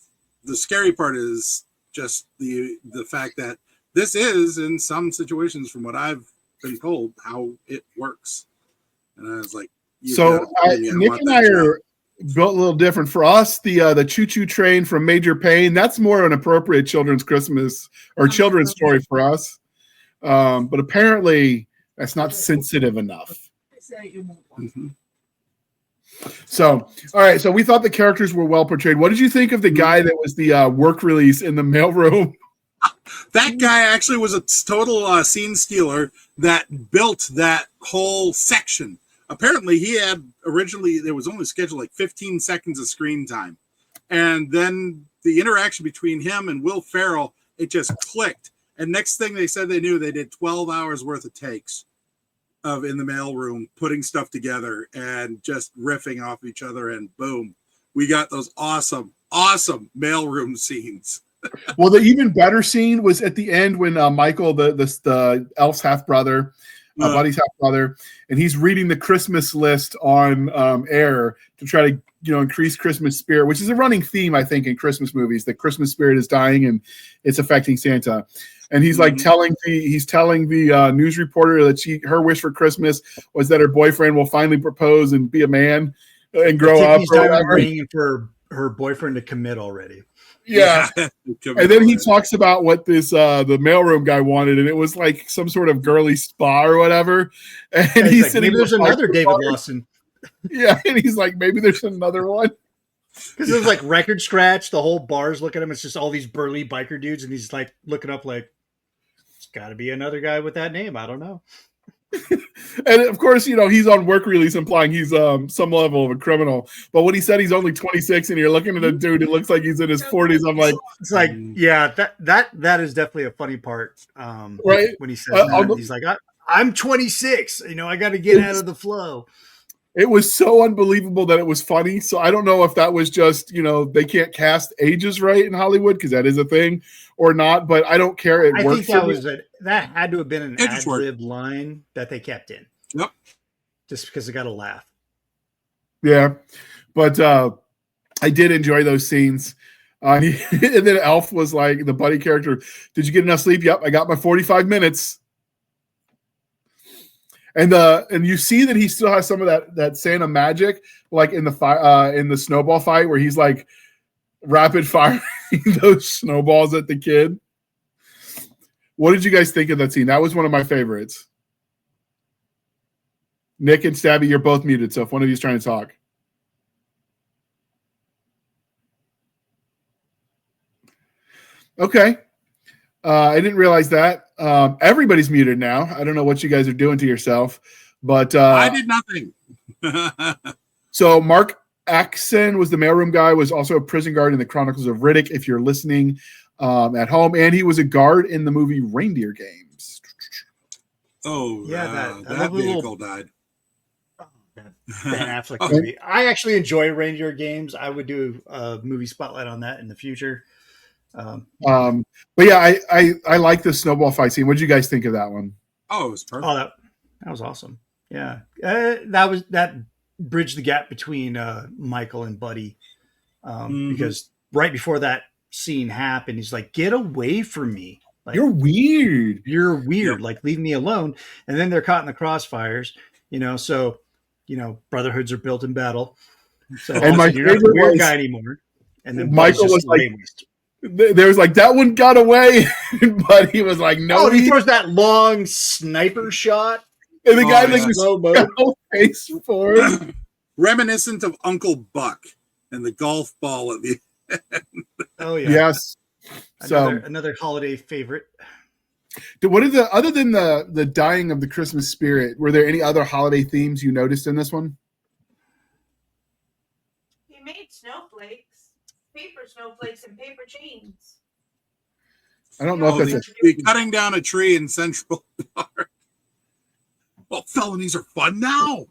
scary part is just the fact that this is, in some situations, from what I've been told, how it works. And I was like, Nick and I are built a little different. For us, the Choo Choo Train from Major Payne, that's more an appropriate children's Christmas or children's story for us. But apparently that's not sensitive enough. Mm-hmm. So, all right. So we thought the characters were well portrayed. What did you think of the guy that was the work release in the mailroom? That guy actually was a total scene stealer that built that whole section. Apparently, he had originally, there was only scheduled like 15 seconds of screen time. And then the interaction between him and Will Ferrell, it just clicked. And next thing they said they knew, they did 12 hours worth of takes in the mailroom, putting stuff together and just riffing off each other. And boom, we got those awesome mailroom scenes. Well, the even better scene was at the end when Michael, the elf's half brother, Buddy's half brother, and he's reading the Christmas list on air to try to increase Christmas spirit, which is a running theme I think in Christmas movies. The Christmas spirit is dying and it's affecting Santa. And he's like telling the news reporter that her wish for Christmas was that her boyfriend will finally propose and be a man and grow up. He's waiting for her boyfriend to commit already. Yeah. And then he talks about what this the mailroom guy wanted, and it was like some sort of girly spa or whatever. And he's like, sitting maybe there's another David Lawson. Yeah, and he's like, maybe there's another one. Because it was like record scratch, the whole bar's looking at him. It's just all these burly biker dudes, and he's like looking up like, it's got to be another guy with that name. I don't know. And of course, he's on work release, implying he's some level of a criminal. But when he said he's only 26, and you're looking at a dude, it looks like he's in his 40s. I'm like, it's like, yeah, that is definitely a funny part. Right when he says that, he's like, I'm 26. I got to get out of the flow. It was so unbelievable that it was funny. So I don't know if that was just, they can't cast ages right in Hollywood because that is a thing or not, but I don't care. I think that had to have been an ad-lib line that they kept in. Yep. Just because it got a laugh. Yeah. But I did enjoy those scenes. And then Elf was like, the buddy character, did you get enough sleep? Yep, I got my 45 minutes. And you see that he still has some of that Santa magic, like in the snowball fight where he's like rapid firing those snowballs at the kid. What did you guys think of that scene? That was one of my favorites. Nick and Stabby, you're both muted, so if one of you is trying to talk. Okay. I didn't realize that. Everybody's muted now. I don't know what you guys are doing to yourself, but I did nothing. So Mark Axon was the mailroom guy, was also a prison guard in the Chronicles of Riddick, if you're listening at home, and he was a guard in the movie Reindeer Games. Oh, yeah, that vehicle died. Ben Affleck movie. I actually enjoy Reindeer Games. I would do a movie spotlight on that in the future. But yeah, I like the snowball fight scene. What did you guys think of that one? Oh, it was perfect. Oh, that was awesome. Yeah, that bridge the gap between Michael and Buddy, because right before that scene happened, he's like, "Get away from me! Like, You're weird. You're weird. Yep. Like, leave me alone." And then they're caught in the crossfires. So brotherhoods are built in battle. So And my you're not the favorite weird was guy anymore. And then Michael Buddy's was just like, lame-waist. there was like, that one got away, but he was like, no. Oh, he throws that long sniper shot. And the guy yeah. like just slow mo. face forward. Reminiscent of Uncle Buck and the golf ball at the Oh yeah. Yes. Another holiday favorite. What are other than the dying of the Christmas spirit, were there any other holiday themes you noticed in this one? He made snowflakes, paper snowflakes, and paper chains. I don't know if that's the cutting down a tree in Central Park. Well, felonies are fun now.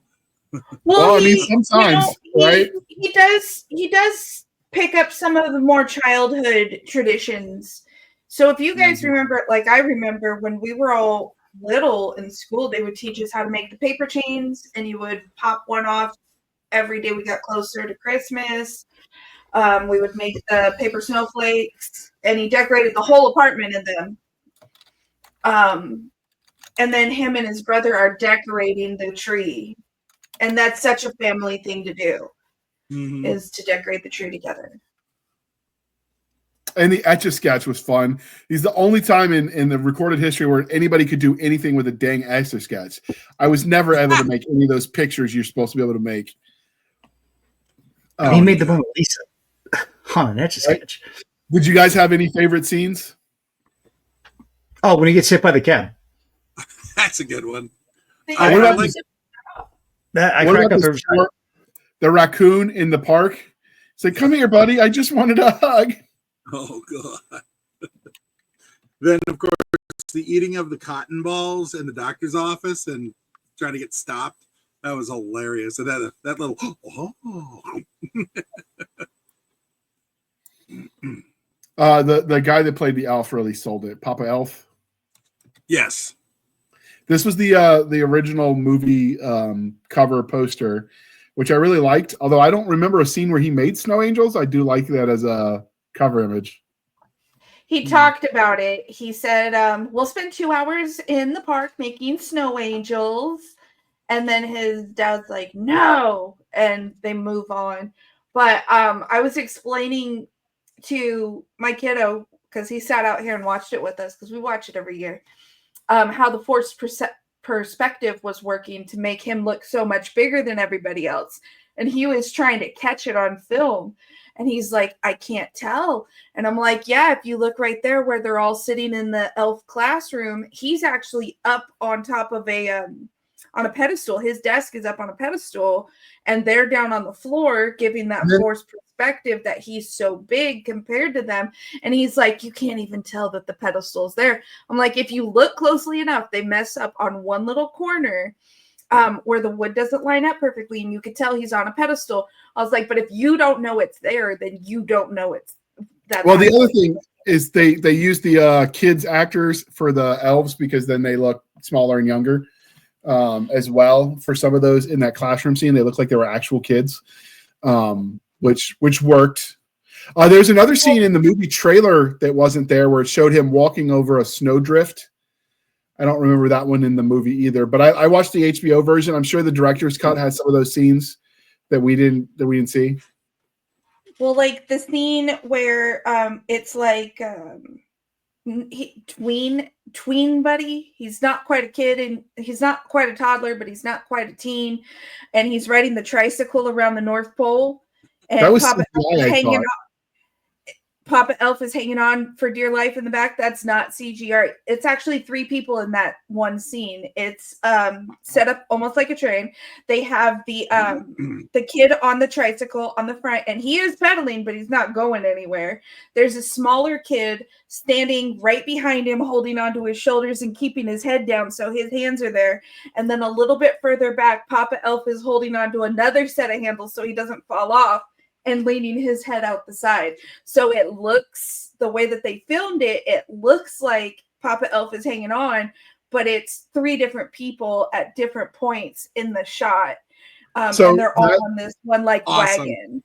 Well, I mean, sometimes, right? He does pick up some of the more childhood traditions. So if you guys remember, like I remember when we were all little in school, they would teach us how to make the paper chains, and you would pop one off every day we got closer to Christmas. We would make the paper snowflakes, and he decorated the whole apartment in them. And then him and his brother are decorating the tree. And that's such a family thing to do, is to decorate the tree together. And the Etch-a-Sketch was fun. He's the only time in the recorded history where anybody could do anything with a dang Etch-a-Sketch. I was never able to make any of those pictures you're supposed to be able to make. He made the one with Lisa on an Etch-a-Sketch. Did you guys have any favorite scenes? Oh, when he gets hit by the cab. That's a good one. What about the raccoon in the park? It's like, come here, buddy. I just wanted a hug. Oh, God. Then, of course, the eating of the cotton balls in the doctor's office and trying to get stopped. That was hilarious. And that little, The guy that played the elf really sold it. Papa Elf. Yes. This was the original movie cover poster, which I really liked. Although I don't remember a scene where he made snow angels. I do like that as a cover image. He talked about it. He said, we'll spend 2 hours in the park making snow angels. And then his dad's like, no. And they move on. But I was explaining to my kiddo, because he sat out here and watched it with us, because we watch it every year, how the forced perspective was working to make him look so much bigger than everybody else. And he was trying to catch it on film. And he's like, I can't tell. And I'm like, yeah, if you look right there where they're all sitting in the elf classroom, he's actually up on top of on a pedestal. His desk is up on a pedestal, and they're down on the floor, giving that forced perspective that he's so big compared to them. And he's like, you can't even tell that the pedestal's there. I'm like, if you look closely enough, they mess up on one little corner where the wood doesn't line up perfectly, and you could tell he's on a pedestal. I was like, but if you don't know it's there, then you don't know it's that. Well, the other thing is they use the kids actors for the elves, because then they look smaller and younger as well. For some of those in that classroom scene, they look like they were actual kids, which worked. There's another scene in the movie trailer that wasn't there, where it showed him walking over a snowdrift. I don't remember that one in the movie either, but I watched the HBO version. I'm sure the director's cut has some of those scenes that we didn't see. Well, like the scene where it's like tween buddy. He's not quite a kid, and he's not quite a toddler, but he's not quite a teen, and he's riding the tricycle around the North Pole. And That was Papa CGI, I thought. Papa Elf is hanging on for dear life in the back. That's not CGI. It's actually 3 people in that one scene. It's set up almost like a train. They have the kid on the tricycle on the front, and he is pedaling, but he's not going anywhere. There's a smaller kid standing right behind him, holding onto his shoulders and keeping his head down, so his hands are there. And then a little bit further back, Papa Elf is holding onto another set of handles so he doesn't fall off, and leaning his head out the side. So it looks, the way that they filmed it, it looks like Papa Elf is hanging on, but it's 3 different people at different points in the shot. And they're all on this one like wagon.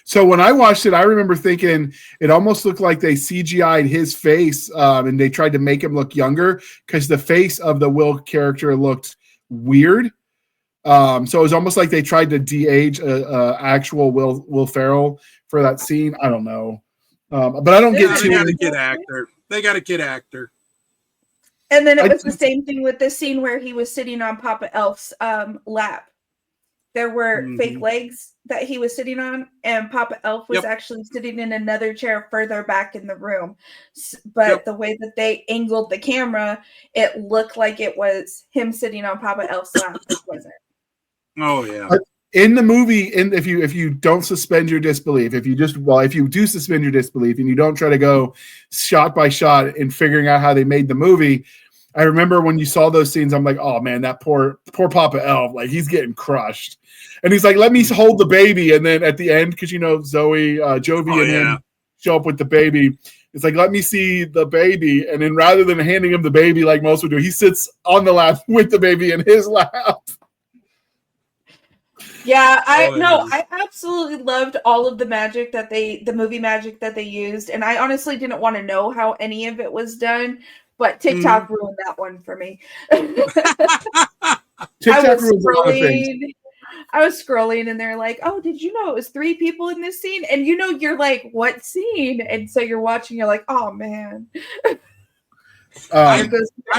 So when I watched it, I remember thinking it almost looked like they CGI'd his face, and they tried to make him look younger because the face of the Will character looked weird. So it was almost like they tried to de-age actual Will Ferrell for that scene. I don't know, but I don't get too. They got a kid actor. They got a kid actor. And then it was the same thing with the scene where he was sitting on Papa Elf's lap. There were fake legs that he was sitting on, and Papa Elf was actually sitting in another chair further back in the room. But the way that they angled the camera, it looked like it was him sitting on Papa Elf's lap. It wasn't. Oh yeah. In the movie, if you don't suspend your disbelief, if you do suspend your disbelief and you don't try to go shot by shot in figuring out how they made the movie, I remember when you saw those scenes, I'm like, oh man, that poor Papa Elf, like he's getting crushed. And he's like, let me hold the baby. And then at the end, because Jovi and him show up with the baby. It's like, let me see the baby. And then rather than handing him the baby like most would do, he sits on the lap with the baby in his lap. Yeah, I absolutely loved all of the movie magic that they used. And I honestly didn't want to know how any of it was done. But TikTok ruined that one for me. TikTok ruins a lot of things. I was scrolling and they're like, oh, did you know it was 3 people in this scene? And you're like, what scene? And so you're watching, you're like, oh man. I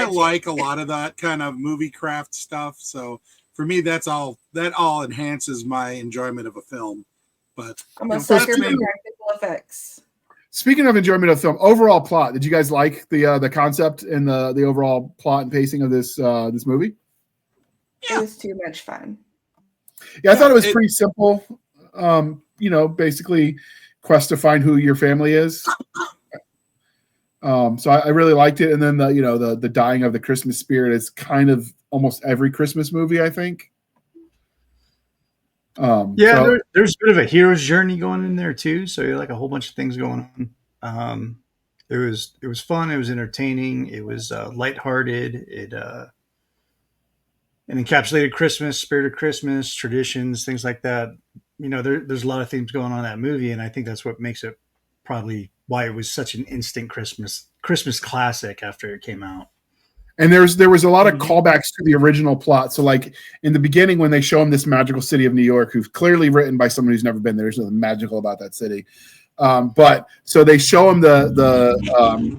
like a lot of that kind of movie craft stuff. So for me, that all enhances my enjoyment of a film. But I'm a sucker for practical effects. Speaking of enjoyment of film, overall plot, did you guys like the concept and the overall plot and pacing of this movie? Yeah. It was too much fun. Yeah, I thought it was pretty simple. Basically quest to find who your family is. So I really liked it. And then the dying of the Christmas spirit is kind of almost every Christmas movie, I think. There's a bit of a hero's journey going in there too. So you like a whole bunch of things going on. It was fun. It was entertaining. It was lighthearted. It encapsulated Christmas, spirit of Christmas, traditions, things like that. There's a lot of things going on in that movie, and I think that's what makes it probably why it was such an instant Christmas classic after it came out. And there was a lot of callbacks to the original plot. So like in the beginning, when they show him this magical city of New York, who's clearly written by someone who's never been there, there's nothing magical about that city. But so they show him the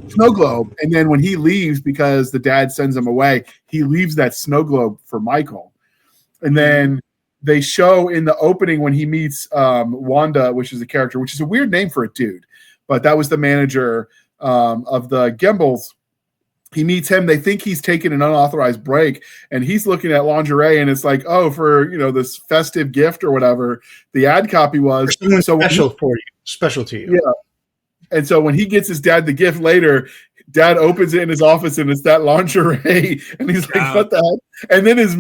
snow globe, and then when he leaves because the dad sends him away, he leaves that snow globe for Michael. And then they show in the opening when he meets Wanda, which is a character, which is a weird name for a dude, but that was the manager of the Gimbals. He meets him. They think he's taking an unauthorized break, and he's looking at lingerie, and it's like, oh, for this festive gift or whatever. The ad copy was so special to you. Yeah. And so when he gets his dad the gift later, dad opens it in his office, and it's that lingerie, and he's like, what the heck? And then his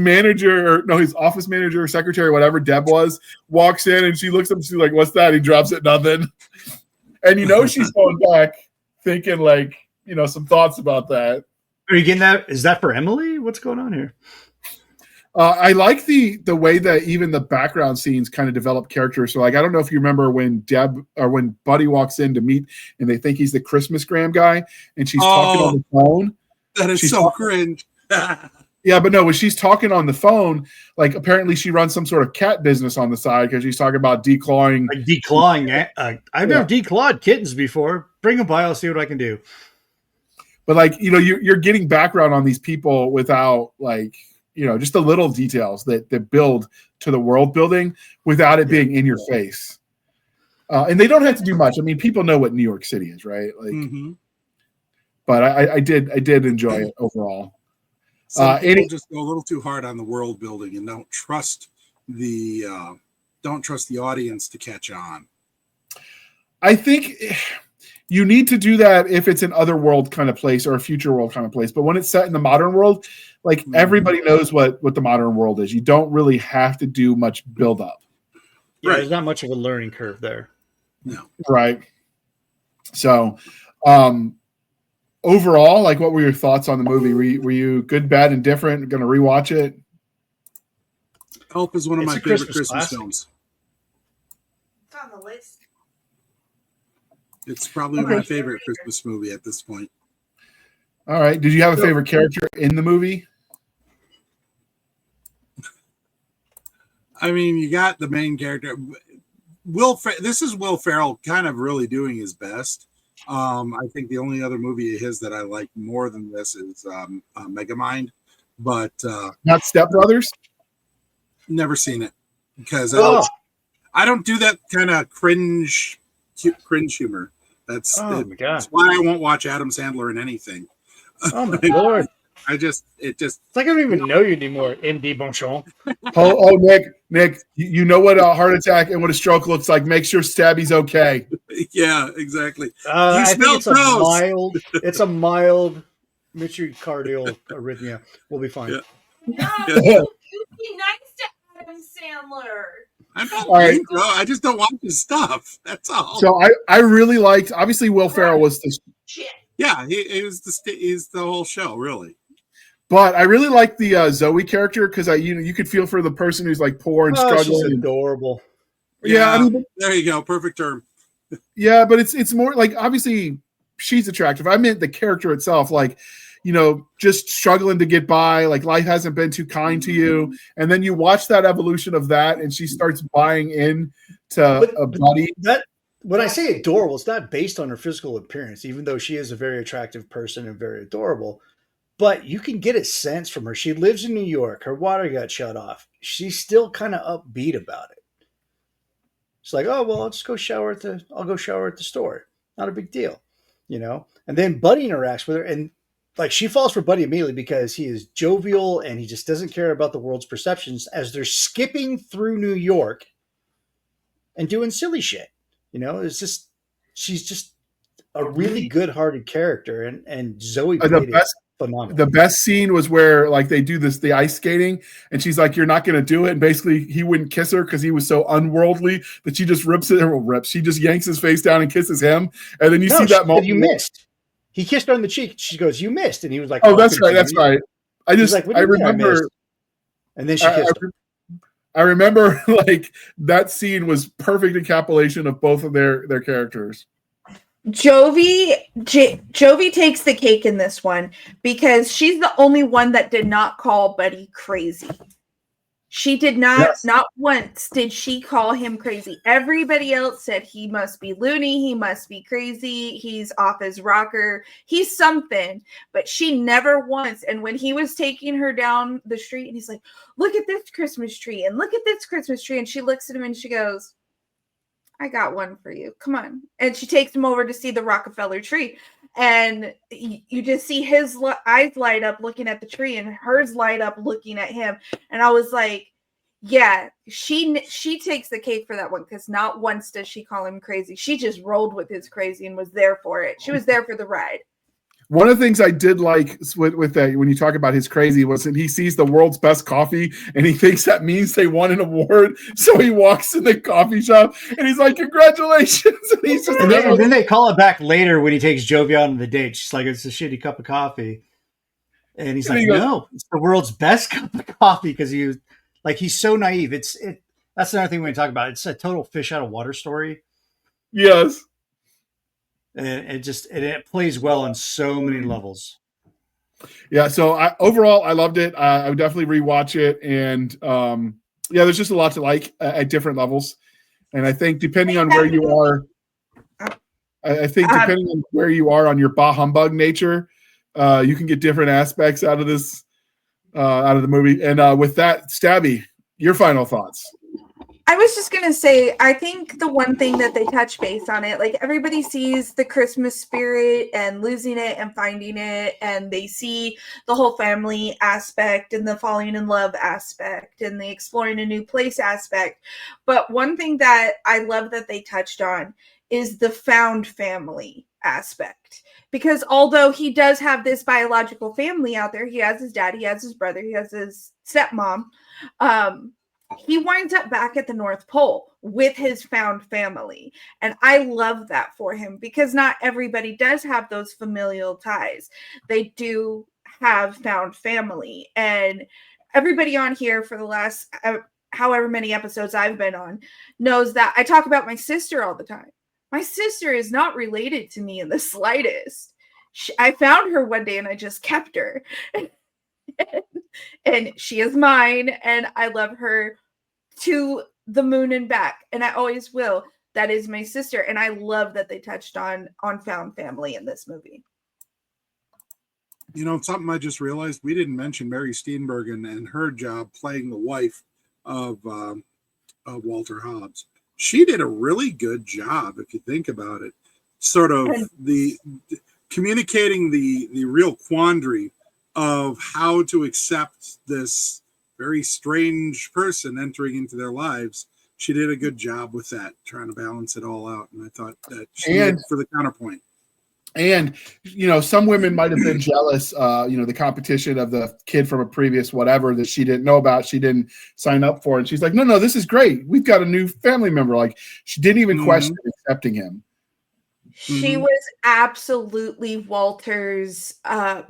office manager or secretary, whatever Deb was, walks in, and she looks up, and she's like, what's that? He drops it, nothing. And she's going back thinking like, some thoughts about that. Are you getting that? Is that for Emily? What's going on here? I like the way that even the background scenes kind of develop characters. So like, I don't know if you remember when when Buddy walks in to meet and they think he's the Christmas Graham guy and she's talking on the phone. That is so cringe. Yeah, but no, when she's talking on the phone, like apparently she runs some sort of cat business on the side because she's talking about declawing. Like declawing. I've never declawed kittens before. Bring them by. I'll see what I can do. But like, you're getting background on these people without like, just the little details that build to the world building without it being in your face. And they don't have to do much. I mean, people know what New York City is, right? Like, but I did enjoy it overall. Some people just go a little too hard on the world building and don't trust the audience to catch on. I think you need to do that if it's an other world kind of place or a future world kind of place. But when it's set in the modern world, like everybody knows what the modern world is. You don't really have to do much build up. Yeah, there's not much of a learning curve there. No. Right. So, overall, like, what were your thoughts on the movie? Were you good, bad, and different? Going to rewatch it? Elf is one of It's my a favorite Christmas Christmas classic. films. It's on the list. It's probably my favorite Christmas movie at this point. All right. Did you have a favorite character in the movie? I mean, you got the main character. This is Will Ferrell kind of really doing his best. I think the only other movie of his that I like more than this is Megamind, but Not Step Brothers? never seen it because Oh, I don't do that kind of cringe humor. That's oh my God. that's why I won't watch Adam Sandler in anything. Oh my Lord. It just It's like I don't even know you anymore, MD Bonchon. Oh, Nick, you know what a heart attack and what a stroke looks like. Make sure Stabby's okay. yeah, exactly. I think smell it's gross. a mild myocardial arrhythmia. We'll be fine. Yeah. No, you be nice to Adam Sandler. I'm not All right. mean, bro. I just don't watch his stuff. That's all. So I really liked, obviously Will Ferrell was the, Shit. yeah, he's the whole show, really. but I really liked the Zoe character because you could feel for the person who's like poor and Oh, she's struggling. adorable. Yeah, I mean, there you go. Perfect term. yeah, but it's more like obviously she's attractive. I meant the character itself, like, just struggling to get by, like life hasn't been too kind to you. And then you watch that evolution of that and she starts buying in to a buddy. That when I say adorable, it's not based on her physical appearance, even though she is a very attractive person and very adorable. But you can get a sense from her. She lives in New York. Her water got shut off. She's still kind of upbeat about it. It's like, oh well, I'll go shower at the store. Not a big deal, And then Buddy interacts with her, and like she falls for Buddy immediately because he is jovial and he just doesn't care about the world's perceptions as they're skipping through New York and doing silly shit. It's just she's just a really good-hearted character, and Zoe played it phenomenal. The best scene was where like they do the ice skating and she's like, you're not going to do it. And basically he wouldn't kiss her because he was so unworldly that she just she just yanks his face down and kisses him. And then you see that moment. You missed. He kissed her on the cheek. She goes, you missed. And he was like, oh, that's right. That's right. I remember. And then she kissed him. I remember like that scene was perfect encapsulation of both of their characters. Jovi takes the cake in this one because she's the only one that did not call Buddy crazy. She did not once did she call him crazy. Everybody else said he must be loony, he must be crazy, he's off his rocker, he's something. But she never once, and when he was taking her down the street and he's like, look at this Christmas tree and look at this Christmas tree, and she looks at him and she goes, I got one for you. Come on. And she takes him over to see the Rockefeller tree. And you just see his eyes light up looking at the tree and hers light up looking at him. And I was like, yeah, she takes the cake for that one because not once does she call him crazy. She just rolled with his crazy and was there for it. She was there for the ride. One of the things I did like with that, when you talk about his crazy, was that he sees the world's best coffee and he thinks that means they won an award. So he walks in the coffee shop and he's like, congratulations. And he's just and then they call it back later when he takes Jovi out on the date. She's like, it's a shitty cup of coffee. And he's like, no, it's the world's best cup of coffee because he's so naive. That's another thing we talk about. It's a total fish out of water story. Yes. And it plays well on so many levels. Yeah. So overall, I loved it. I would definitely rewatch it. And there's just a lot to like at different levels. And I think depending on where you are, depending on where you are on your bah humbug nature, you can get different aspects out of this, out of the movie. And with that, Stabby, your final thoughts. I was just going to say, I think the one thing that they touch base on it, like everybody sees the Christmas spirit and losing it and finding it, and they see the whole family aspect and the falling in love aspect and the exploring a new place aspect. But one thing that I love that they touched on is the found family aspect. Because although he does have this biological family out there, he has his dad, he has his brother, he has his stepmom, he winds up back at the North Pole with his found family. And I love that for him because not everybody does have those familial ties. They do have found family. And everybody on here for the last however many episodes I've been on knows that I talk about my sister all the time. My sister is not related to me in the slightest. I found her one day and I just kept her. And she is mine, and I love her to the moon and back, and I always will. That is my sister, and I love that they touched on found family in this movie. You know, something I just realized, we didn't mention Mary Steenburgen and her job playing the wife of Walter Hobbs. She did a really good job, if you think about it. Sort of the communicating the real quandary of how to accept this very strange person entering into their lives. She did a good job with that, trying to balance it all out. And I thought that she did for the counterpoint. And, you know, some women might have been jealous, you know, the competition of the kid from a previous whatever that she didn't know about, she didn't sign up for. And she's like, no, this is great. We've got a new family member. Like, she didn't even question accepting him. She was absolutely Walter's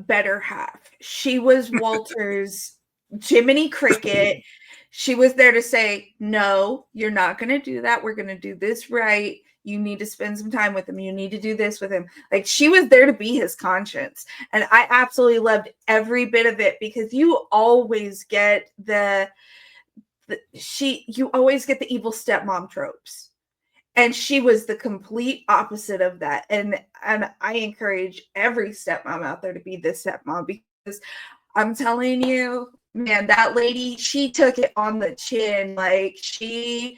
better half. She was Walter's Jiminy Cricket. She was there to say, no, you're not going to do that. We're going to do this right. You need to spend some time with him. You need to do this with him. Like, she was there to be his conscience. And I absolutely loved every bit of it, because you always get you always get the evil stepmom tropes. And she was the complete opposite of that. And I encourage every stepmom out there to be this stepmom, because I'm telling you, man, that lady, she took it on the chin. Like, she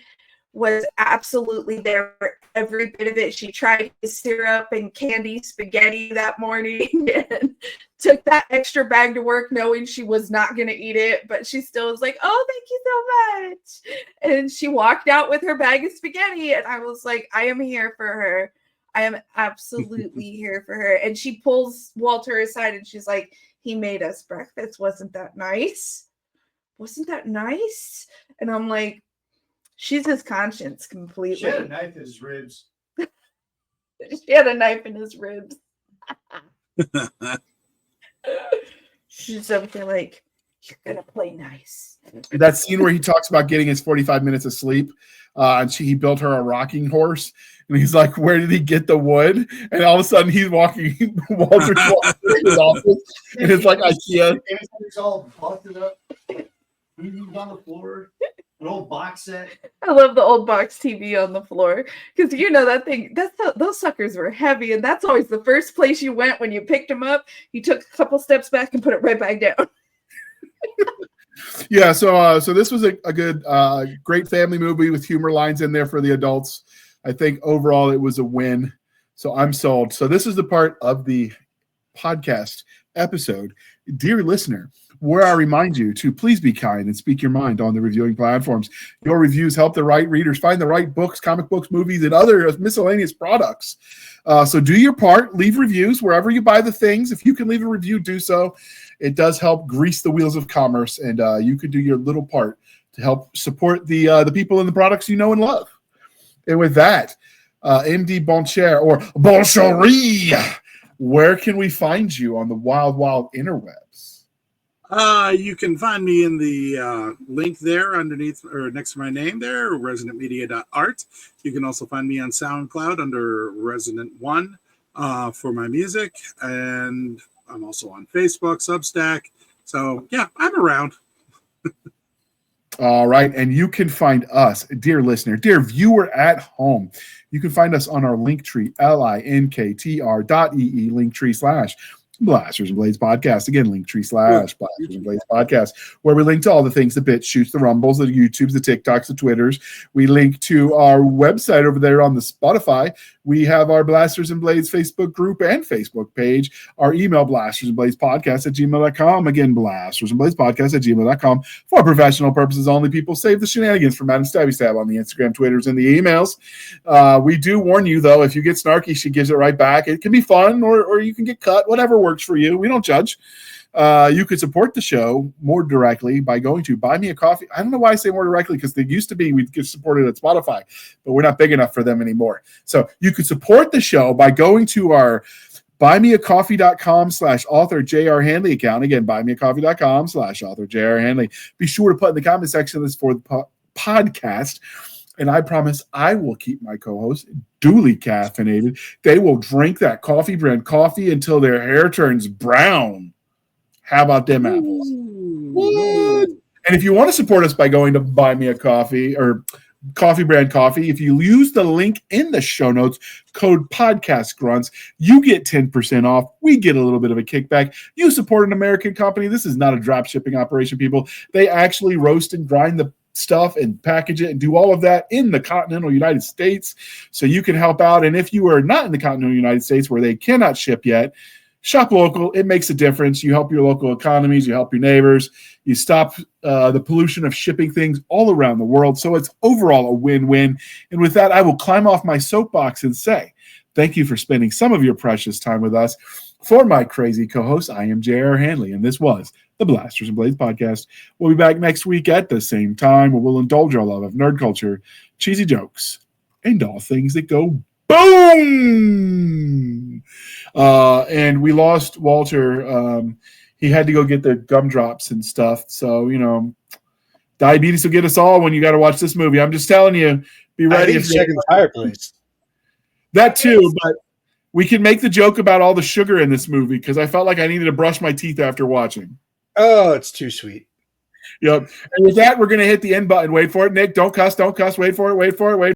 was absolutely there for every bit of it. She tried syrup and candy spaghetti that morning and took that extra bag to work knowing she was not going to eat it, but she still was like, oh, thank you so much. And she walked out with her bag of spaghetti, and I was like, I am here for her. I am absolutely here for her. And she pulls Walter aside and she's like, he made us breakfast. Wasn't that nice? Wasn't that nice? And I'm like, she's his conscience completely. She had a knife in his ribs. She had a knife in his ribs. She's up there like, you're gonna play nice. That scene where he talks about getting his 45 minutes of sleep, and he built her a rocking horse, and he's like, where did he get the wood? And all of a sudden he's walking, Walter's walking in his office, and it's like IKEA. It's all busted up. Movies on the floor. An old box set. I love the old box TV on the floor, because you know that thing. Those suckers were heavy, and that's always the first place you went when you picked them up. You took a couple steps back and put it right back down. Yeah, so this was a good, great family movie with humor lines in there for the adults. I think overall it was a win. So I'm sold. So this is the part of the podcast episode, dear listener, where I remind you to please be kind and speak your mind on the reviewing platforms. Your reviews help the right readers find the right books, comic books, movies, and other miscellaneous products. So do your part. Leave reviews wherever you buy the things. If you can leave a review, do so. It does help grease the wheels of commerce, and you could do your little part to help support the people and the products you know and love. And with that, MD Boncher or Boncherie, where can we find you on the wild, wild interwebs? You can find me in the link there underneath or next to my name there, resonantmedia.art. You can also find me on SoundCloud under Resonant One for my music, and I'm also on Facebook, Substack. So yeah, I'm around. All right, and you can find us, dear listener, dear viewer at home. You can find us on our Linktree, linktr.ee, Linktree / Blasters and Blades Podcast. Again, Linktree / Blasters and Blades Podcast, where we link to all the things, the bits, shoots, the rumbles, the YouTubes, the TikToks, the Twitters. We link to our website over there on the Spotify. We have our Blasters and Blades Facebook group and Facebook page. Our email, blastersandbladespodcast@gmail.com. Again, blastersandbladespodcast@gmail.com. For professional purposes only, people save the shenanigans from Madam Stabby Stab on the Instagram, Twitters, and the emails. We do warn you, though, if you get snarky, she gives it right back. It can be fun, or you can get cut, whatever works for you. We don't judge. You could support the show more directly by going to Buy Me a Coffee. I don't know why I say more directly, because they used to be we'd get supported at Spotify, but we're not big enough for them anymore. So you could support the show by going to our buymeacoffee.com/author J.R. Handley account. Again, buymeacoffee.com/author J.R. Handley. Be sure to put in the comment section this for the podcast. And I promise I will keep my co-hosts duly caffeinated. They will drink that coffee brand coffee until their hair turns brown. How about them apples? What? And if you want to support us by going to Buy Me a Coffee or Coffee Brand Coffee, if you use the link in the show notes, code podcast grunts, you get 10% off. We get a little bit of a kickback. You support an American company. This is not a drop shipping operation, people. They actually roast and grind the stuff and package it and do all of that in the continental United States, so you can help out. And if you are not in the continental United States where they cannot ship yet, shop local. It makes a difference. You help your local economies, you help your neighbors, you stop the pollution of shipping things all around the world. So it's overall a win-win. And with that, I will climb off my soapbox and say thank you for spending some of your precious time with us. For my crazy co-host, I am J.R. Handley, and this was the Blasters and Blades podcast. We'll be back next week at the same time, where we'll indulge our love of nerd culture, cheesy jokes, and all things that go boom. And we lost Walter. He had to go get the gumdrops and stuff. So, diabetes will get us all when you got to watch this movie. I'm just telling you, be ready. If checking the fireplace. That too, but we can make the joke about all the sugar in this movie because I felt like I needed to brush my teeth after watching. Oh, it's too sweet. Yep. And with that, we're going to hit the end button. Wait for it, Nick. Don't cuss. Wait for it.